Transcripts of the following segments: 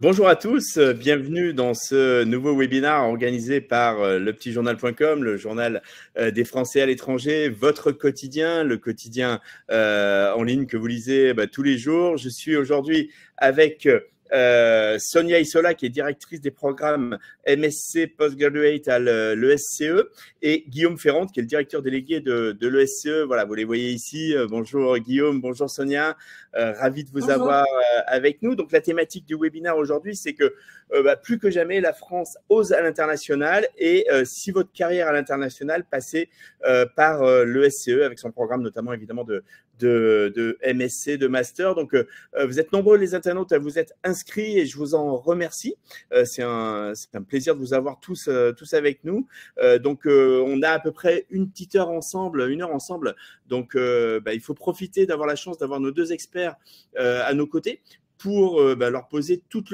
Bonjour à tous, bienvenue dans ce nouveau webinaire organisé par lepetitjournal.com, le journal des Français à l'étranger, votre quotidien, le quotidien en ligne que vous lisez tous les jours. Je suis aujourd'hui avec Sonia Isola, qui est directrice des programmes MSc Postgraduate à l'ESCE, et Guillaume Ferrand, qui est le directeur délégué de l'ESCE. Voilà, vous les voyez ici. Bonjour Guillaume, bonjour Sonia. Ravi de vous avoir avec nous. Donc, la thématique du webinaire aujourd'hui, c'est que plus que jamais, la France ose à l'international. Et si votre carrière à l'international, passez par l'ESCE avec son programme, notamment évidemment de MSc, de master. Donc, vous êtes nombreux les internautes à vous être inscrits et je vous en remercie. C'est un plaisir de vous avoir tous avec nous. Donc, on a à peu près une heure ensemble. Donc, il faut profiter d'avoir la chance d'avoir nos deux experts à nos côtés pour leur poser toutes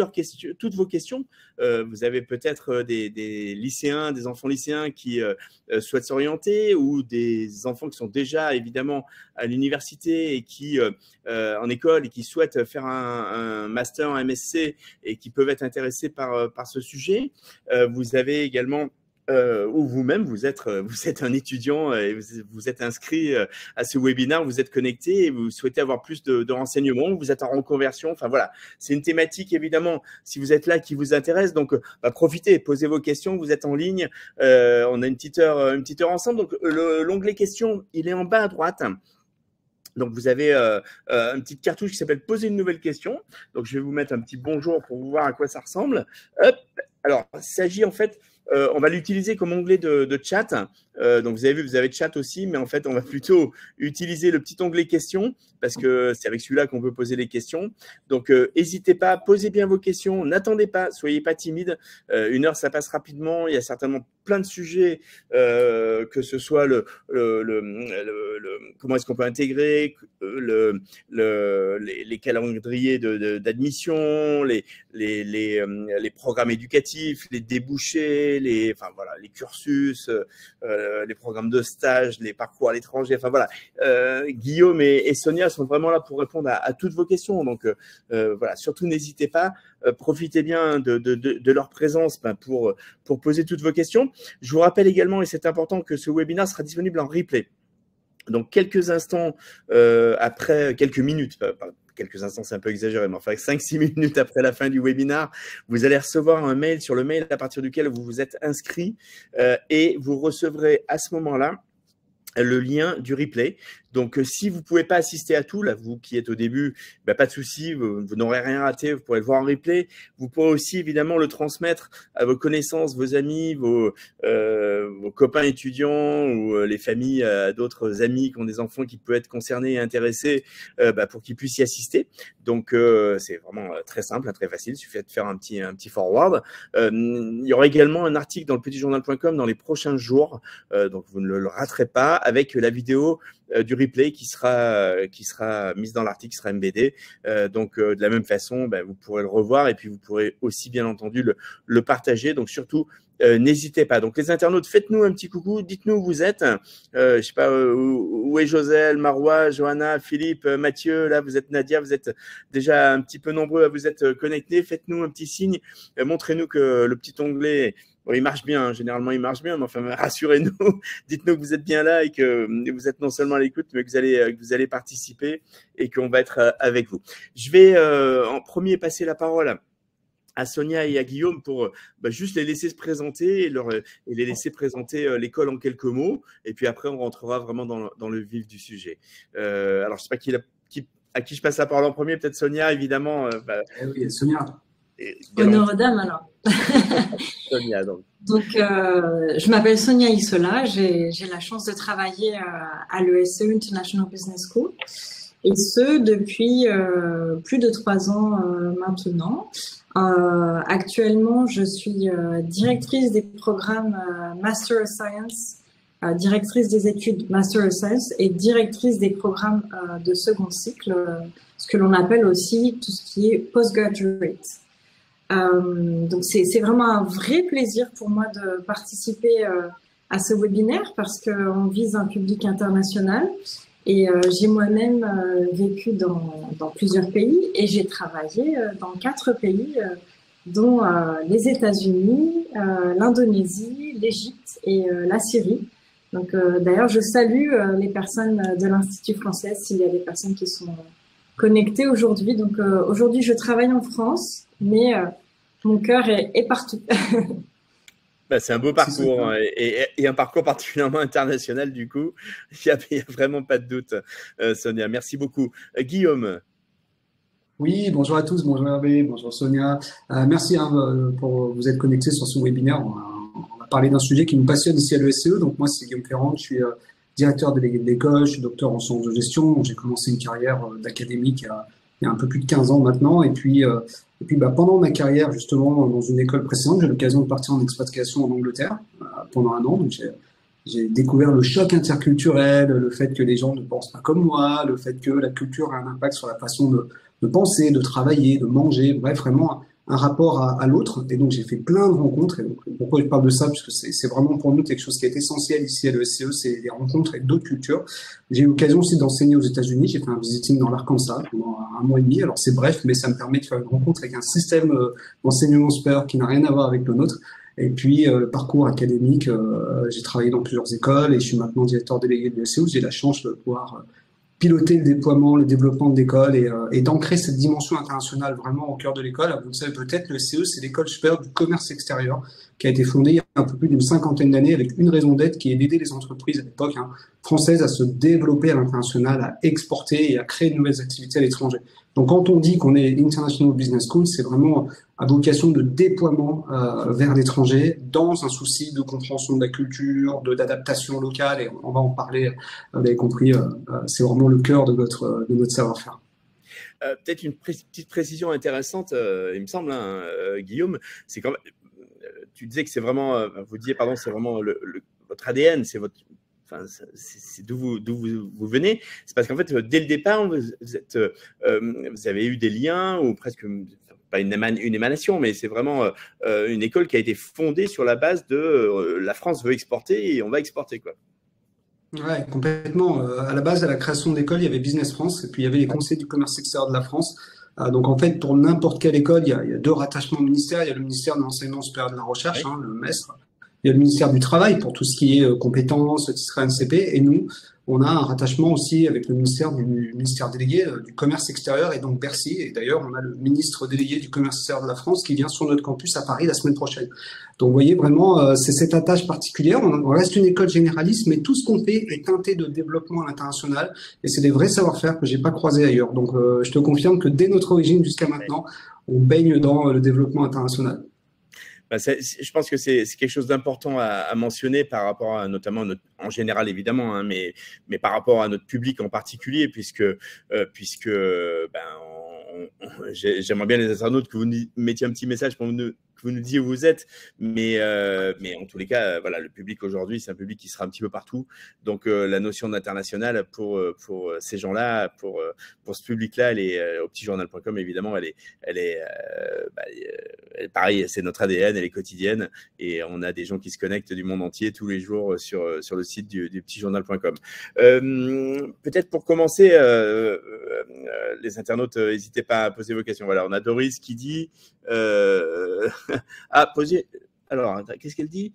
vos questions. Vous avez peut-être des lycéens, des enfants lycéens qui souhaitent s'orienter, ou des enfants qui sont déjà évidemment à l'université et qui en école et qui souhaitent faire un master, un MSc et qui peuvent être intéressés par ce sujet. Vous avez également ou vous-même, vous êtes un étudiant et vous êtes inscrit à ce webinaire, vous êtes connecté et vous souhaitez avoir plus de renseignements, vous êtes en reconversion. Enfin voilà, c'est une thématique évidemment, si vous êtes là, qui vous intéresse. Donc profitez, posez vos questions, vous êtes en ligne. On a une petite heure ensemble. Donc l'onglet questions, il est en bas à droite. Donc, vous avez une petite cartouche qui s'appelle « Poser une nouvelle question ». Donc, je vais vous mettre un petit bonjour pour vous voir à quoi ça ressemble. Hop. Alors, il s'agit en fait, on va l'utiliser comme onglet de chat. Donc, vous avez vu, vous avez chat aussi, mais en fait, on va plutôt utiliser le petit onglet questions parce que c'est avec celui-là qu'on peut poser les questions. Donc, n'hésitez pas, posez bien vos questions, n'attendez pas, soyez pas timide. Une heure, ça passe rapidement. Il y a certainement plein de sujets, que ce soit comment est-ce qu'on peut intégrer les calendriers d'admission, les programmes éducatifs, les débouchés, les cursus, les programmes de stage, les parcours à l'étranger. Enfin voilà, Guillaume et Sonia sont vraiment là pour répondre à toutes vos questions. Donc voilà, surtout n'hésitez pas, profitez bien de leur présence pour poser toutes vos questions. Je vous rappelle également, et c'est important, que ce webinaire sera disponible en replay. Donc, quelques instants après, quelques minutes, quelques instants, c'est un peu exagéré, mais enfin 5-6 minutes après la fin du webinaire, vous allez recevoir un mail sur le mail à partir duquel vous vous êtes inscrit et vous recevrez à ce moment-là le lien du replay. Donc, si vous ne pouvez pas assister à tout, là, vous qui êtes au début, pas de souci, vous n'aurez rien raté, vous pourrez le voir en replay. Vous pourrez aussi, évidemment, le transmettre à vos connaissances, vos amis, vos copains étudiants ou les familles, à d'autres amis qui ont des enfants qui peuvent être concernés et intéressés pour qu'ils puissent y assister. Donc, c'est vraiment très simple, très facile. Il suffit de faire un petit forward. Il y aura également un article dans lepetitjournal.com dans les prochains jours, donc vous ne le raterez pas, avec la vidéo du replay qui sera mise dans l'article, qui sera MBD. Donc, de la même façon, vous pourrez le revoir et puis vous pourrez aussi, bien entendu, le partager. Donc, surtout, n'hésitez pas. Donc, les internautes, faites-nous un petit coucou, dites-nous où vous êtes. Je sais pas, où est Joselle, Marois, Johanna, Philippe, Mathieu. Là, vous êtes Nadia, vous êtes déjà un petit peu nombreux à vous être connectés. Faites-nous un petit signe, montrez-nous que le petit onglet… Bon, il marche bien, généralement il marche bien, mais enfin rassurez-nous, dites-nous que vous êtes bien là et que vous êtes non seulement à l'écoute, mais que vous allez participer et qu'on va être avec vous. Je vais en premier passer la parole à Sonia et à Guillaume pour juste les laisser se présenter et les laisser présenter l'école en quelques mots. Et puis après, on rentrera vraiment dans le vif du sujet. Alors, je ne sais pas à qui je passe la parole en premier, peut-être Sonia, évidemment. Oui, Sonia. Honneur aux dames, alors. Sonia, donc. Donc, je m'appelle Sonia Isola, j'ai la chance de travailler à l'ESCE International Business School, et ce depuis plus de 3 ans maintenant. Actuellement, je suis directrice des programmes Master of Science, directrice des études Master of Science et directrice des programmes de second cycle, ce que l'on appelle aussi tout ce qui est postgraduate. Donc c'est vraiment un vrai plaisir pour moi de participer à ce webinaire parce qu'on vise un public international et j'ai moi-même vécu dans plusieurs pays et j'ai travaillé dans 4 pays dont les États-Unis, l'Indonésie, l'Égypte et la Syrie. Donc, d'ailleurs, je salue les personnes de l'Institut français, s'il y a des personnes qui sont connectées aujourd'hui. Donc, aujourd'hui, je travaille en France, mais mon cœur est partout. Bah, c'est un beau parcours et un parcours particulièrement international du coup. Il y a vraiment pas de doute, Sonia. Merci beaucoup. Guillaume. Oui, bonjour à tous, bonjour Hervé, bonjour Sonia. Merci pour vous être connectés sur ce webinaire. On va parler d'un sujet qui nous passionne ici à l'ESCE. Donc moi, c'est Guillaume Ferrand, je suis directeur délégué de l'école, je suis docteur en sciences de gestion. J'ai commencé une carrière d'académique il y a un peu plus de 15 ans maintenant. Et puis pendant ma carrière, justement, dans une école précédente, j'ai eu l'occasion de partir en expatriation en Angleterre pendant un an. Donc j'ai découvert le choc interculturel, le fait que les gens ne pensent pas comme moi, le fait que la culture a un impact sur la façon de penser, de travailler, de manger, bref, vraiment un rapport à l'autre. Et donc, j'ai fait plein de rencontres. Et donc, pourquoi je parle de ça? Parce que c'est vraiment pour nous quelque chose qui est essentiel ici à l'ESCE, c'est les rencontres avec d'autres cultures. J'ai eu l'occasion aussi d'enseigner aux États-Unis. J'ai fait un visiting dans l'Arkansas pendant un mois et demi. Alors, c'est bref, mais ça me permet de faire une rencontre avec un système d'enseignement supérieur qui n'a rien à voir avec le nôtre. Et puis, le parcours académique, j'ai travaillé dans plusieurs écoles et je suis maintenant directeur délégué de l'ESCE. J'ai la chance de pouvoir piloter le déploiement, le développement de l'école et d'ancrer cette dimension internationale vraiment au cœur de l'école. Vous le savez peut-être, le CE, c'est l'école supérieure du commerce extérieur qui a été fondée il y a un peu plus d'une cinquantaine d'années avec une raison d'être qui est d'aider les entreprises à l'époque françaises à se développer à l'international, à exporter et à créer de nouvelles activités à l'étranger. Donc quand on dit qu'on est International Business School, c'est vraiment à vocation de déploiement vers l'étranger dans un souci de compréhension de la culture, d'adaptation locale, et on va en parler, vous avez compris, c'est vraiment le cœur de notre savoir-faire. Peut-être une petite précision intéressante, il me semble, Guillaume, c'est quand même, tu disais que c'est vraiment, vous disiez, pardon, c'est vraiment votre ADN, c'est votre... Enfin, c'est d'où vous venez. C'est parce qu'en fait, dès le départ, vous avez eu des liens ou presque pas une émanation, mais c'est vraiment une école qui a été fondée sur la base de la France veut exporter et on va exporter, quoi. Ouais, complètement. À la base, à la création de l'école, il y avait Business France et puis il y avait les conseils du commerce extérieur de la France. Donc en fait, pour n'importe quelle école, il y a deux rattachements au ministère. Il y a le ministère de l'enseignement supérieur de la recherche, le MESR. Il y a le ministère du Travail pour tout ce qui est compétences, titre ANCP. Et nous, on a un rattachement aussi avec le ministère délégué du commerce extérieur et donc Bercy. Et d'ailleurs, on a le ministre délégué du commerce extérieur de la France qui vient sur notre campus à Paris la semaine prochaine. Donc vous voyez vraiment, c'est cette attache particulière. On reste une école généraliste, mais tout ce qu'on fait est teinté de développement à l'international. Et c'est des vrais savoir-faire que j'ai pas croisés ailleurs. Donc je te confirme que dès notre origine jusqu'à maintenant, on baigne dans le développement international. Bah, je pense que c'est quelque chose d'important à mentionner par rapport à notamment en général évidemment, mais par rapport à notre public en particulier, puisque j'aimerais bien les internautes que vous mettiez un petit message pour que vous nous disiez où vous êtes, mais en tous les cas, voilà, le public aujourd'hui, c'est un public qui sera un petit peu partout. Donc la notion d'international pour ces gens-là, pour ce public-là, elle est au petitjournal.com évidemment, elle est pareil, c'est notre ADN, elle est quotidienne et on a des gens qui se connectent du monde entier tous les jours sur le site du petitjournal.com. Peut-être pour commencer, les internautes, n'hésitez pas à poser vos questions. Voilà, on a Doris qui dit poser. Alors, qu'est-ce qu'elle dit?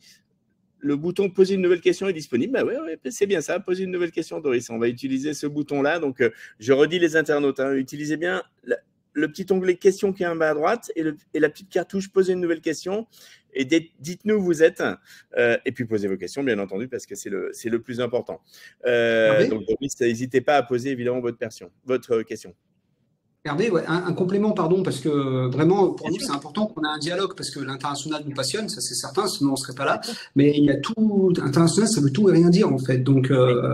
Le bouton poser une nouvelle question est disponible. Bah ouais, c'est bien ça, poser une nouvelle question, Doris. On va utiliser ce bouton-là. Donc, je redis les internautes, utilisez bien le petit onglet question qui est en bas à droite et la petite cartouche poser une nouvelle question. Et dites-nous où vous êtes et puis posez vos questions, bien entendu, parce que c'est le plus important. Donc, Doris, n'hésitez pas à poser évidemment votre question. Hervé, ouais, un complément, pardon, parce que vraiment, pour nous, c'est important qu'on ait un dialogue, parce que l'international nous passionne, ça c'est certain, sinon on ne serait pas là. Mais il y a tout, international, ça veut tout et rien dire, en fait. Donc,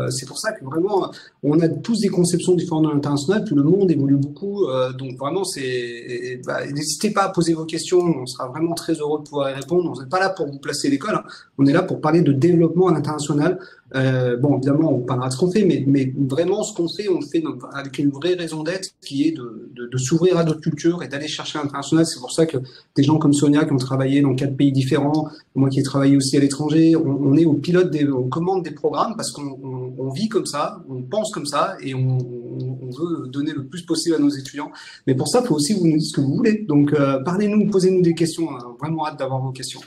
c'est pour ça que vraiment, on a tous des conceptions différentes de l'international, puis le monde évolue beaucoup. Donc, vraiment, n'hésitez pas à poser vos questions, on sera vraiment très heureux de pouvoir y répondre. On n'est pas là pour vous placer l'école, on est là pour parler de développement à l'international. Bon, évidemment, on parlera de ce qu'on fait, mais vraiment, ce qu'on fait, on le fait avec une vraie raison d'être qui est de de s'ouvrir à d'autres cultures et d'aller chercher à l'international. C'est pour ça que des gens comme Sonia qui ont travaillé dans 4 pays différents, moi qui ai travaillé aussi à l'étranger, on est au pilote, on commande des programmes parce qu'on vit comme ça, on pense comme ça et on veut donner le plus possible à nos étudiants. Mais pour ça, il faut aussi vous nous dire ce que vous voulez. Donc, parlez-nous, posez-nous des questions. On a vraiment hâte d'avoir vos questions.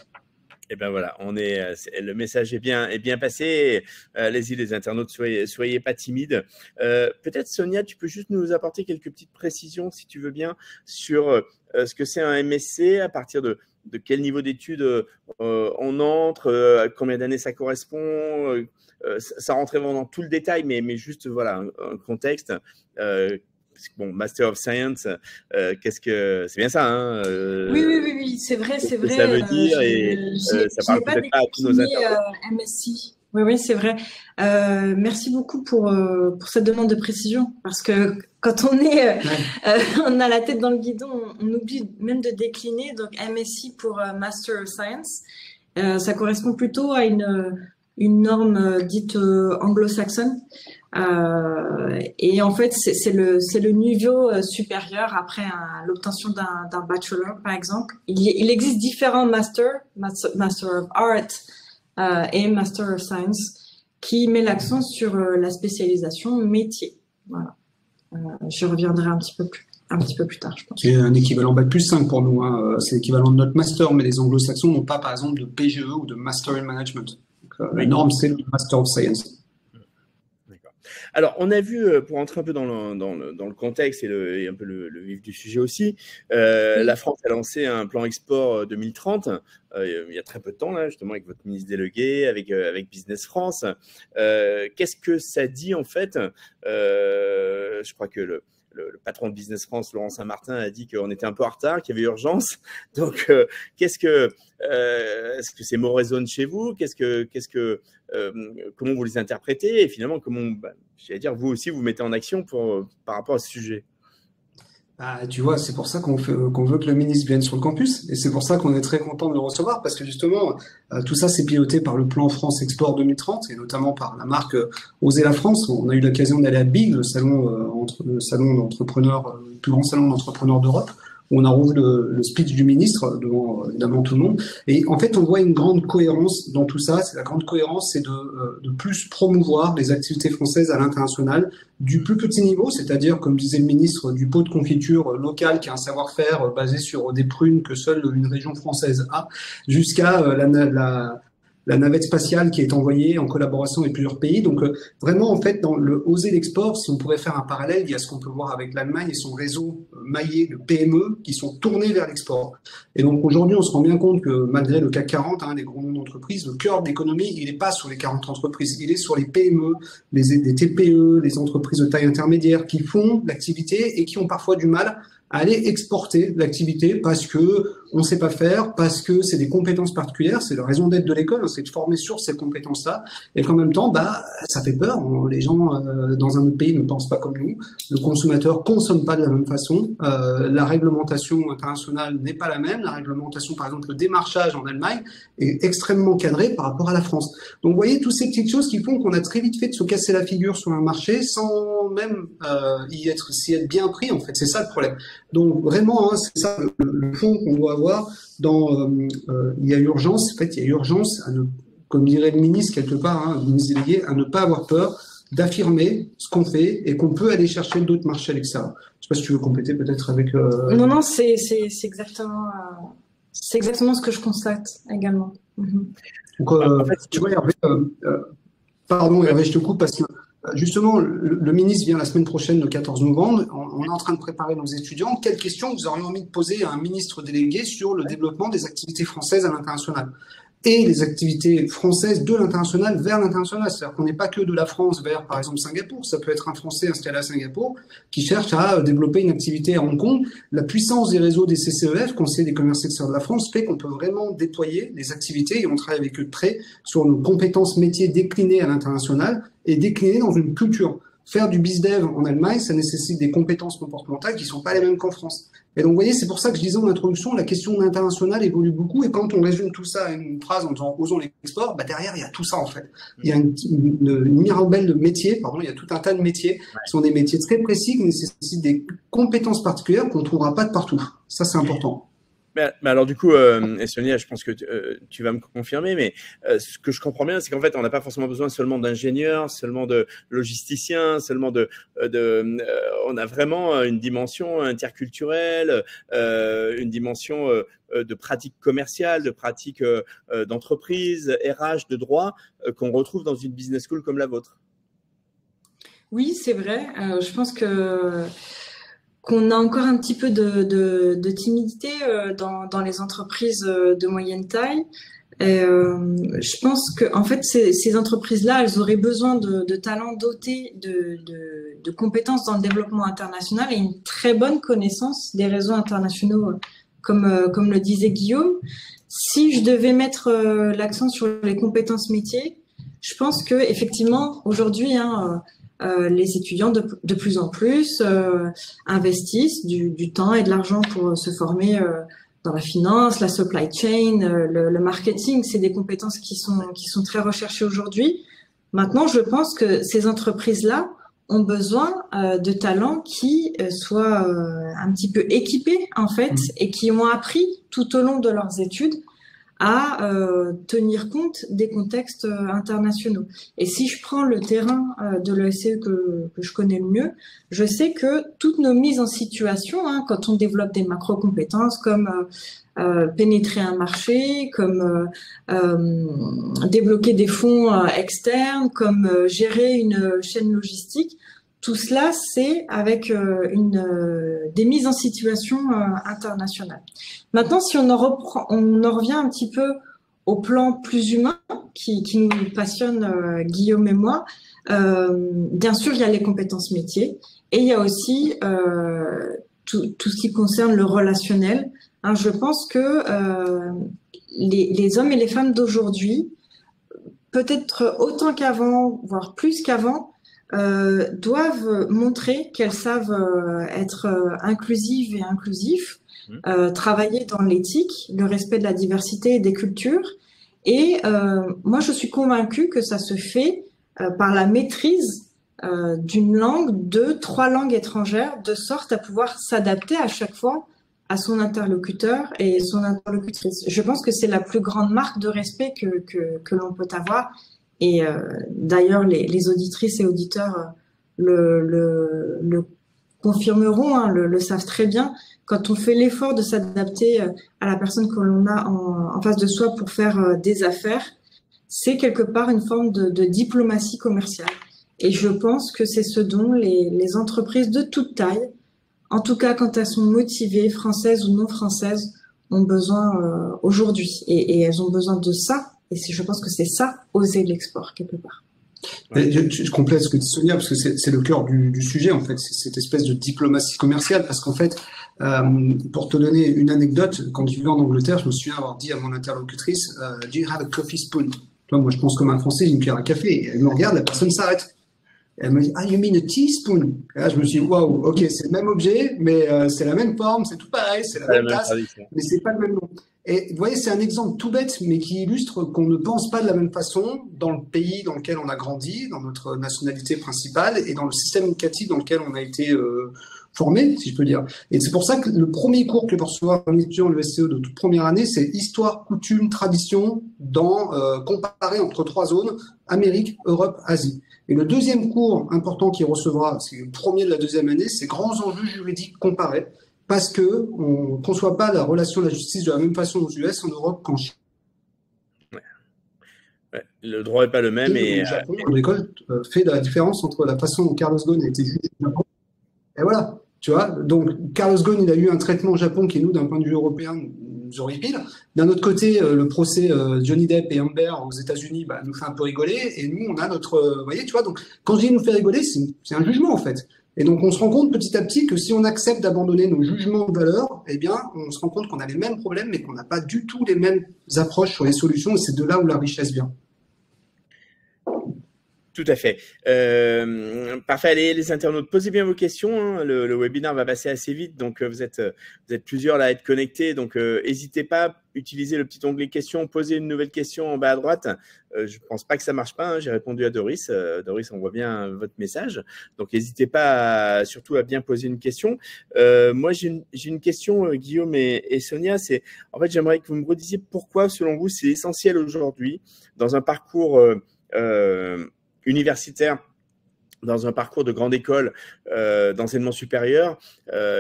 Et ben voilà, le message est bien passé. Allez-y les internautes, soyez pas timides. Peut-être Sonia, tu peux juste nous apporter quelques petites précisions, si tu veux bien, sur ce que c'est un MSc, à partir de quel niveau d'études on entre, à combien d'années ça correspond. Ça rentrait vraiment dans tout le détail, mais juste voilà un contexte. Bon, Master of Science, c'est bien ça, hein Oui, c'est vrai. Ça veut dire ça parle peut-être pas à tous nos internautes. MSc. Oui, c'est vrai. Merci beaucoup pour cette demande de précision, parce que quand on a la tête dans le guidon, on oublie même de décliner. Donc MSc pour Master of Science, ça correspond plutôt à une norme dite anglo-saxonne. Et en fait, c'est le niveau supérieur après l'obtention d'un bachelor, par exemple. Il existe différents Master of Art et Master of Science qui met l'accent sur la spécialisation métier. Voilà. Je reviendrai un petit peu plus tard, je pense. C'est un équivalent Bac plus 5 pour nous. Hein. C'est l'équivalent de notre master, mais les anglo-saxons n'ont pas, par exemple, de PGE ou de Master in Management. Donc, la norme, c'est le Master of Science. Alors, on a vu, pour entrer un peu dans le contexte et un peu le vif du sujet aussi, la France a lancé un plan export 2030, il y a très peu de temps, là, justement, avec votre ministre délégué, avec Business France. Qu'est-ce que ça dit, en fait? Je crois que le patron de Business France, Laurent Saint-Martin, a dit qu'on était un peu en retard, qu'il y avait urgence. Donc, est-ce que ces mots résonnent chez vous? Comment vous les interprétez? Et finalement, comment, j'allais dire, vous aussi, vous mettez en action par rapport à ce sujet? Tu vois, c'est pour ça qu'on veut que le ministre vienne sur le campus, et c'est pour ça qu'on est très content de le recevoir, parce que justement, tout ça c'est piloté par le plan France Export 2030, et notamment par la marque Oser la France. On a eu l'occasion d'aller à BIG, le salon d'entrepreneurs, le plus grand salon d'entrepreneurs d'Europe, où on a rouvert le speech du ministre devant évidemment tout le monde. Et en fait, on voit une grande cohérence dans tout ça. La grande cohérence, c'est de plus promouvoir les activités françaises à l'international, du plus petit niveau, c'est-à-dire, comme disait le ministre, du pot de confiture local qui a un savoir-faire basé sur des prunes que seule une région française a, jusqu'à la navette spatiale qui est envoyée en collaboration avec plusieurs pays. Donc vraiment, en fait, dans le Oser l'export, si on pourrait faire un parallèle, il y a ce qu'on peut voir avec l'Allemagne et son réseau maillé de PME qui sont tournés vers l'export. Et donc aujourd'hui, on se rend bien compte que malgré le CAC 40, les gros noms d'entreprises, le cœur de l'économie, il n'est pas sur les 40 entreprises, il est sur les PME, les TPE, les entreprises de taille intermédiaire qui font l'activité et qui ont parfois du mal à aller exporter l'activité parce que on ne sait pas faire, parce que c'est des compétences particulières, c'est la raison d'être de l'école, c'est de former sur ces compétences-là, et qu'en même temps, ça fait peur. Les gens dans un autre pays ne pensent pas comme nous, le consommateur consomme pas de la même façon, la réglementation internationale n'est pas la même, la réglementation, par exemple, le démarchage en Allemagne est extrêmement cadré par rapport à la France. Donc, vous voyez, toutes ces petites choses qui font qu'on a très vite fait de se casser la figure sur un marché sans même s'y être bien pris, en fait, c'est ça le problème. Donc vraiment, c'est ça le fond qu'on doit avoir. Il y a urgence, en fait, il y a urgence à ne, comme dirait le ministre quelque part, le ministre délégué, à ne pas avoir peur d'affirmer ce qu'on fait et qu'on peut aller chercher d'autres marchés à l'extérieur. Je ne sais pas si tu veux compléter peut-être avec. Non, c'est exactement ce que je constate également. Donc, en fait, tu vois, Hervé, pardon Hervé, je te coupe parce que. Justement, le ministre vient la semaine prochaine, le 14 novembre. On est en train de préparer nos étudiants. Quelles questions vous auriez envie de poser à un ministre délégué sur le développement des activités françaises à l'international et les activités françaises de l'international vers l'international? C'est-à-dire qu'on n'est pas que de la France vers, par exemple, Singapour. Ça peut être un Français installé à Singapour qui cherche à développer une activité à Hong Kong. La puissance des réseaux des CCEF, Conseil des commerces extérieurs de la France, fait qu'on peut vraiment déployer les activités et on travaille avec eux de près sur nos compétences métiers déclinées à l'international et déclinées dans une culture faire du bizdev en Allemagne, ça nécessite des compétences comportementales qui sont pas les mêmes qu'en France. Et donc, vous voyez, c'est pour ça que je disais en introduction, la question internationale évolue beaucoup. Et quand on résume tout ça à une phrase en disant osons l'export, bah derrière, il y a tout ça, en fait. Il y a une mirabelle de métiers, pardon, il y a tout un tas de métiers qui sont des métiers très précis, qui nécessitent des compétences particulières qu'on ne trouvera pas de partout. Ça, c'est important. Mais alors du coup, Sonia, je pense que tu vas me confirmer, mais ce que je comprends bien, c'est qu'en fait, on n'a pas forcément besoin seulement d'ingénieurs, seulement de logisticiens, seulement on a vraiment une dimension interculturelle, une dimension de pratique commerciale, de pratique d'entreprise, RH, de droit, qu'on retrouve dans une business school comme la vôtre. Oui, c'est vrai. Je pense qu'on a encore un petit peu de timidité dans les entreprises de moyenne taille. Je pense que en fait ces entreprises-là, elles auraient besoin de talents dotés de compétences dans le développement international et une très bonne connaissance des réseaux internationaux, comme le disait Guillaume. Si je devais mettre l'accent sur les compétences métiers, je pense que effectivement aujourd'hui, les étudiants de plus en plus investissent du temps et de l'argent pour se former dans la finance, la supply chain, le marketing. C'est des compétences qui sont très recherchées aujourd'hui. Maintenant, je pense que ces entreprises-là ont besoin de talents qui soient un petit peu équipés en fait et qui ont appris tout au long de leurs études à tenir compte des contextes internationaux. Et si je prends le terrain de l'ESCE que je connais le mieux, je sais que toutes nos mises en situation, quand on développe des macro-compétences comme pénétrer un marché, comme débloquer des fonds externes, comme gérer une chaîne logistique, tout cela, c'est avec des mises en situation internationales. Maintenant, si on en revient un petit peu au plan plus humain, qui nous passionne, Guillaume et moi, bien sûr, il y a les compétences métiers et il y a aussi tout ce qui concerne le relationnel. Je pense que les hommes et les femmes d'aujourd'hui, peut-être autant qu'avant, voire plus qu'avant, doivent montrer qu'elles savent être inclusives et inclusifs, travailler dans l'éthique, le respect de la diversité et des cultures. Et moi, je suis convaincue que ça se fait par la maîtrise d'une langue, 2, 3 langues étrangères, de sorte à pouvoir s'adapter à chaque fois à son interlocuteur et son interlocutrice. Je pense que c'est la plus grande marque de respect que l'on peut avoir. Et d'ailleurs, les auditrices et auditeurs le confirmeront, le savent très bien. Quand on fait l'effort de s'adapter à la personne que l'on a en face de soi pour faire des affaires, c'est quelque part une forme de diplomatie commerciale. Et je pense que c'est ce dont les entreprises de toute taille, en tout cas quand elles sont motivées, françaises ou non françaises, ont besoin aujourd'hui. Et elles ont besoin de ça. Et je pense que c'est ça, oser l'export, quelque part. Je complète ce que dit Sonia, parce que c'est le cœur du sujet, en fait. C'est cette espèce de diplomatie commerciale, parce qu'en fait, pour te donner une anecdote, quand je vivais en Angleterre, je me souviens avoir dit à mon interlocutrice, do you have a coffee spoon? Moi, je pense comme un Français, j'ai une cuillère à café. Et elle me regarde, la personne s'arrête. Elle me dit, you mean a teaspoon? Et là, je me suis dit, waouh, ok, c'est le même objet, mais c'est la même forme, c'est tout pareil, c'est la même tasse, mais c'est pas le même nom. Et vous voyez, c'est un exemple tout bête, mais qui illustre qu'on ne pense pas de la même façon dans le pays dans lequel on a grandi, dans notre nationalité principale et dans le système éducatif dans lequel on a été formé, si je peux dire. Et c'est pour ça que le premier cours que peut recevoir un étudiant de l'ESCE de toute première année, c'est histoire, coutume, tradition, comparé entre 3 zones, Amérique, Europe, Asie. Et le deuxième cours important qu'il recevra, c'est le premier de la deuxième année, c'est grands enjeux juridiques comparés. Parce que on ne conçoit pas la relation de la justice de la même façon aux US, en Europe qu'en Chine. Ouais. Le droit n'est pas le même. Et le Japon, l'école fait la différence entre la façon dont Carlos Ghosn a été jugé au Japon. Et voilà, tu vois. Donc, Carlos Ghosn, il a eu un traitement au Japon qui, nous, d'un point de vue européen, nous horripile. D'un autre côté, le procès Johnny Depp et Amber aux États-Unis nous fait un peu rigoler. Et nous, on a notre. Vous voyez, tu vois. Donc, quand je dis nous fait rigoler, c'est un jugement, en fait. Et donc, on se rend compte petit à petit que si on accepte d'abandonner nos jugements de valeur, eh bien, on se rend compte qu'on a les mêmes problèmes, mais qu'on n'a pas du tout les mêmes approches sur les solutions. Et c'est de là où la richesse vient. Tout à fait. Parfait. Allez, les internautes, posez bien vos questions. Hein. Le webinaire va passer assez vite, donc vous êtes plusieurs là à être connectés. Donc, n'hésitez pas, utilisez le petit onglet questions, posez une nouvelle question en bas à droite. Je pense pas que ça marche pas. Hein. J'ai répondu à Doris. Doris, on voit bien votre message. Donc, n'hésitez pas surtout à bien poser une question. Moi, j'ai une question, Guillaume et Sonia. C'est en fait, j'aimerais que vous me redisiez pourquoi, selon vous, c'est essentiel aujourd'hui dans un parcours universitaire, dans un parcours de grande école d'enseignement supérieur,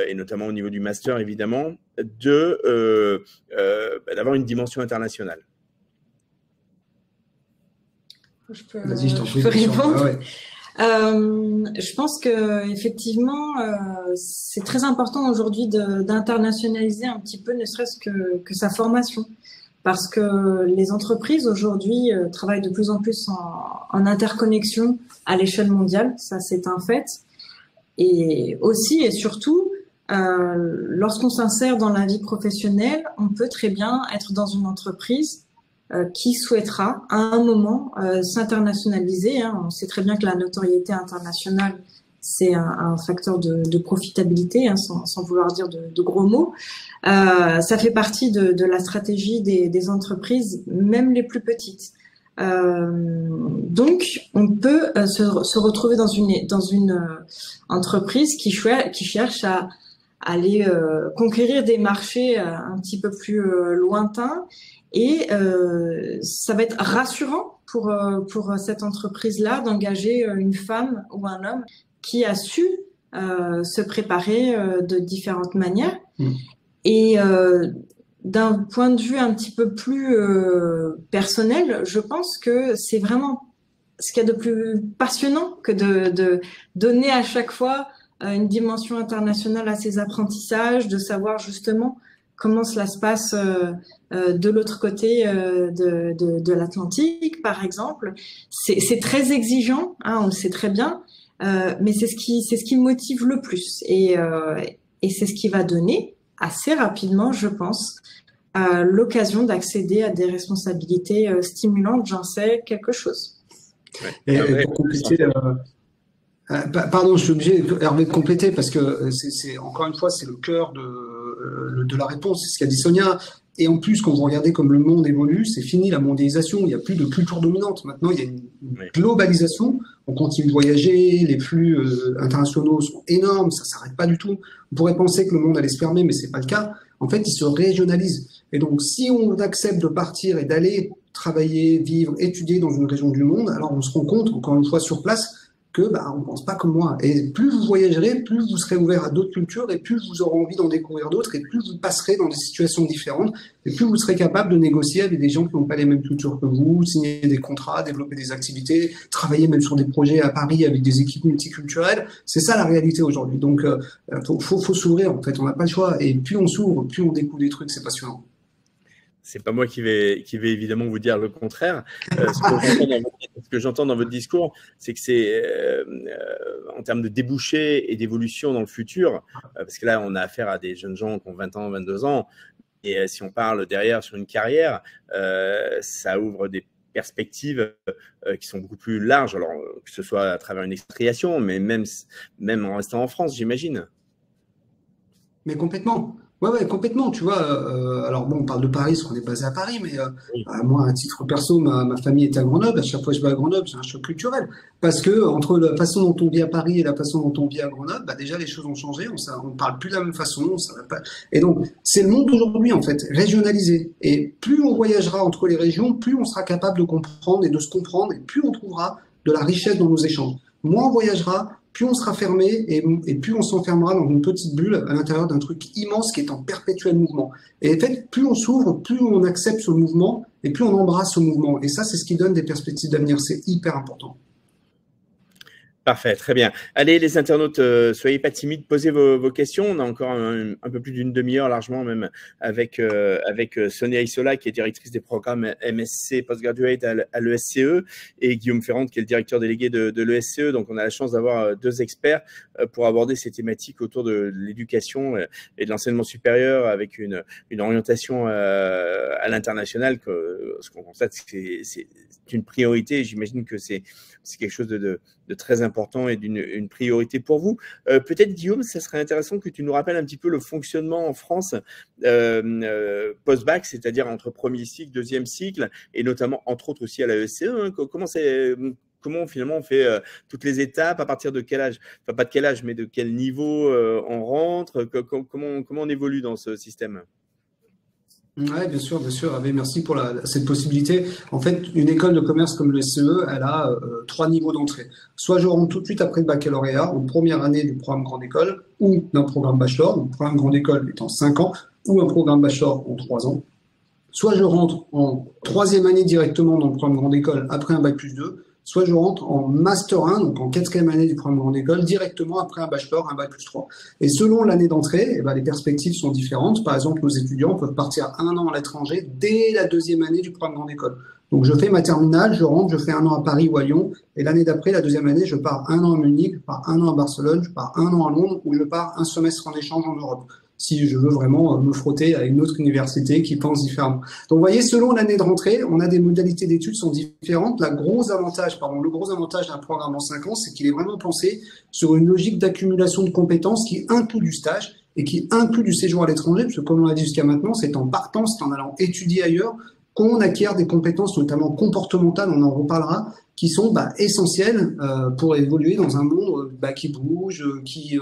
et notamment au niveau du master, évidemment, d'avoir une dimension internationale. Je peux répondre. Ouais. Je pense qu'effectivement, c'est très important aujourd'hui d'internationaliser un petit peu, ne serait-ce que sa formation. Parce que les entreprises aujourd'hui travaillent de plus en plus en interconnexion à l'échelle mondiale, ça c'est un fait. Et aussi et surtout, lorsqu'on s'insère dans la vie professionnelle, on peut très bien être dans une entreprise qui souhaitera à un moment s'internationaliser. Hein. On sait très bien que la notoriété internationale, c'est un facteur de profitabilité, hein, sans vouloir dire de gros mots. Ça fait partie de la stratégie des entreprises, même les plus petites. Donc, on peut se retrouver dans une entreprise qui cherche à aller conquérir des marchés un petit peu plus lointains, et ça va être rassurant pour cette entreprise-là d'engager une femme ou un homme qui a su se préparer de différentes manières. Et d'un point de vue un petit peu plus personnel, je pense que c'est vraiment ce qu'il y a de plus passionnant que de donner à chaque fois une dimension internationale à ses apprentissages, de savoir justement comment cela se passe de l'autre côté de l'Atlantique, par exemple. C'est très exigeant, hein, on le sait très bien, mais c'est ce qui motive le plus, et c'est ce qui va donner assez rapidement, je pense, l'occasion d'accéder à des responsabilités stimulantes. J'en sais quelque chose. Et pour compléter, pardon, je suis obligé, Hervé, de compléter, parce que c'est encore une fois, c'est le cœur de la réponse, c'est ce qu'a dit Sonia. Et en plus, quand vous regardez comme le monde évolue, c'est fini la mondialisation, il n'y a plus de culture dominante. Maintenant, il y a une globalisation, on continue de voyager, les flux internationaux sont énormes, ça ne s'arrête pas du tout. On pourrait penser que le monde allait se fermer, mais ce n'est pas le cas. En fait, il se régionalise. Et donc, si on accepte de partir et d'aller travailler, vivre, étudier dans une région du monde, alors on se rend compte, encore une fois sur place, que on ne pense pas comme moi. Et plus vous voyagerez, plus vous serez ouvert à d'autres cultures, et plus vous aurez envie d'en découvrir d'autres, et plus vous passerez dans des situations différentes, et plus vous serez capable de négocier avec des gens qui n'ont pas les mêmes cultures que vous, signer des contrats, développer des activités, travailler même sur des projets à Paris avec des équipes multiculturelles. C'est ça la réalité aujourd'hui. Donc, faut s'ouvrir, en fait, on n'a pas le choix. Et plus on s'ouvre, plus on découvre des trucs, c'est passionnant. C'est pas moi qui vais évidemment vous dire le contraire. Ce que j'entends dans votre discours, c'est que c'est en termes de débouchés et d'évolution dans le futur, parce que là, on a affaire à des jeunes gens qui ont 20 ans, 22 ans, et si on parle derrière sur une carrière, ça ouvre des perspectives qui sont beaucoup plus larges, alors que ce soit à travers une expatriation, mais même en restant en France, j'imagine. Mais complètement. Ouais, complètement. Tu vois, alors bon, on parle de Paris, parce qu'on est basé à Paris, mais moi, à titre perso, ma famille est à Grenoble. À chaque fois que je vais à Grenoble, j'ai un choc culturel. Parce que entre la façon dont on vit à Paris et la façon dont on vit à Grenoble, déjà, les choses ont changé. On ne parle plus de la même façon. Ça va pas... Et donc, c'est le monde d'aujourd'hui, en fait, régionalisé. Et plus on voyagera entre les régions, plus on sera capable de comprendre et de se comprendre, et plus on trouvera de la richesse dans nos échanges. Moins on voyagera, plus on sera fermé, et plus on s'enfermera dans une petite bulle à l'intérieur d'un truc immense qui est en perpétuel mouvement. Et en fait, plus on s'ouvre, plus on accepte ce mouvement, et plus on embrasse ce mouvement. Et ça, c'est ce qui donne des perspectives d'avenir. C'est hyper important. Parfait, très bien. Allez, les internautes, soyez pas timides, posez vos questions. On a encore un peu plus d'une demi-heure, largement même, avec Sonia Isola, qui est directrice des programmes MSc Postgraduate à l'ESCE, et Guillaume Ferrand, qui est le directeur délégué de l'ESCE. Donc, on a la chance d'avoir deux experts pour aborder ces thématiques autour de l'éducation et de l'enseignement supérieur, avec une orientation à l'international. Ce qu'on constate, c'est une priorité. J'imagine que c'est quelque chose de très important et d'une priorité pour vous. Peut-être, Guillaume, ça serait intéressant que tu nous rappelles un petit peu le fonctionnement en France post-bac, c'est-à-dire entre premier cycle, deuxième cycle, et notamment, entre autres, aussi à la ESCE. Hein. Comment finalement on fait toutes les étapes, à partir de quel âge, enfin pas de quel âge, mais de quel niveau on rentre, comment on évolue dans ce système? Oui, bien sûr, bien sûr. Avé, merci pour cette possibilité. En fait, une école de commerce comme le SCE, elle a 3 niveaux d'entrée. Soit je rentre tout de suite après le baccalauréat, en première année du programme grande école, ou d'un programme bachelor, le programme grande école étant 5 ans, ou un programme bachelor en 3 ans. Soit je rentre en 3e année directement dans le programme grande école après un bac plus 2, soit je rentre en Master 1, donc en 4e année du programme grande école, directement après un bachelor, un bac plus 3. Et selon l'année d'entrée, les perspectives sont différentes. Par exemple, nos étudiants peuvent partir 1 an à l'étranger dès la 2e année du programme grande école. Donc je fais ma terminale, je rentre, je fais 1 an à Paris ou à Lyon, et l'année d'après, la 2e année, je pars 1 an à Munich, je pars 1 an à Barcelone, je pars 1 an à Londres, ou je pars un semestre en échange en Europe, si je veux vraiment me frotter à une autre université qui pense différemment. Donc, vous voyez, selon l'année de rentrée, on a des modalités d'études qui sont différentes. Le gros avantage d'un programme en 5 ans, c'est qu'il est vraiment pensé sur une logique d'accumulation de compétences qui inclut du stage et qui inclut du séjour à l'étranger, parce que comme on l'a dit jusqu'à maintenant, c'est en partant, c'est en allant étudier ailleurs qu'on acquiert des compétences, notamment comportementales, on en reparlera, qui sont essentielles pour évoluer dans un monde qui bouge, qui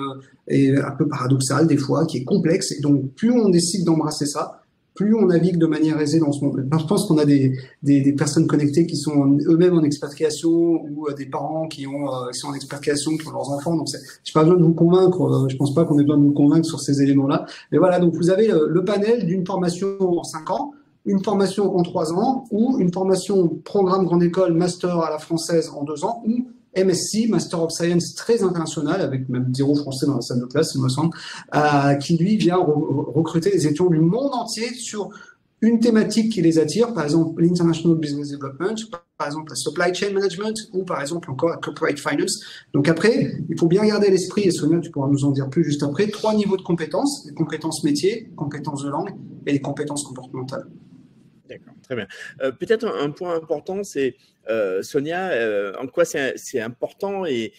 est un peu paradoxal des fois, qui est complexe. Et donc, plus on décide d'embrasser ça, plus on navigue de manière aisée dans ce monde. Je pense qu'on a des personnes connectées qui sont eux-mêmes en expatriation, ou des parents qui sont en expatriation, qui ont leurs enfants. Donc, j'ai pas besoin de vous convaincre. Je pense pas qu'on ait besoin de vous convaincre sur ces éléments-là. Mais voilà, donc vous avez le panel d'une formation en 5 ans, une formation en 3 ans, ou une formation programme grande école master à la française en 2 ans, ou MSc, Master of Science très international, avec même 0 français dans la salle de classe, il me semble, qui lui vient recruter des étudiants du monde entier sur une thématique qui les attire, par exemple l'International Business Development, par exemple la Supply Chain Management, ou par exemple encore la Corporate Finance. Donc après, il faut bien garder à l'esprit, et Sonia, tu pourras nous en dire plus juste après, 3 niveaux de compétences: les compétences métiers, les compétences de langue et les compétences comportementales. D'accord, très bien. Peut-être un point important, c'est Sonia, en quoi c'est important et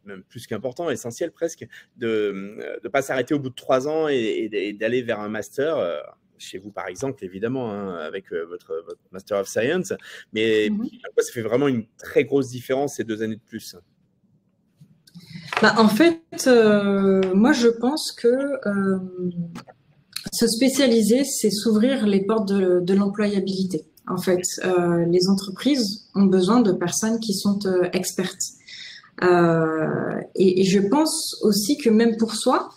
même plus qu'important, essentiel presque, de ne pas s'arrêter au bout de 3 ans et d'aller vers un master, chez vous par exemple, évidemment, hein, avec votre Master of Science, mais en quoi ça fait vraiment une très grosse différence ces 2 années de plus? En fait, moi je pense que se spécialiser, c'est s'ouvrir les portes de l'employabilité. En fait, les entreprises ont besoin de personnes qui sont expertes. Et je pense aussi que même pour soi,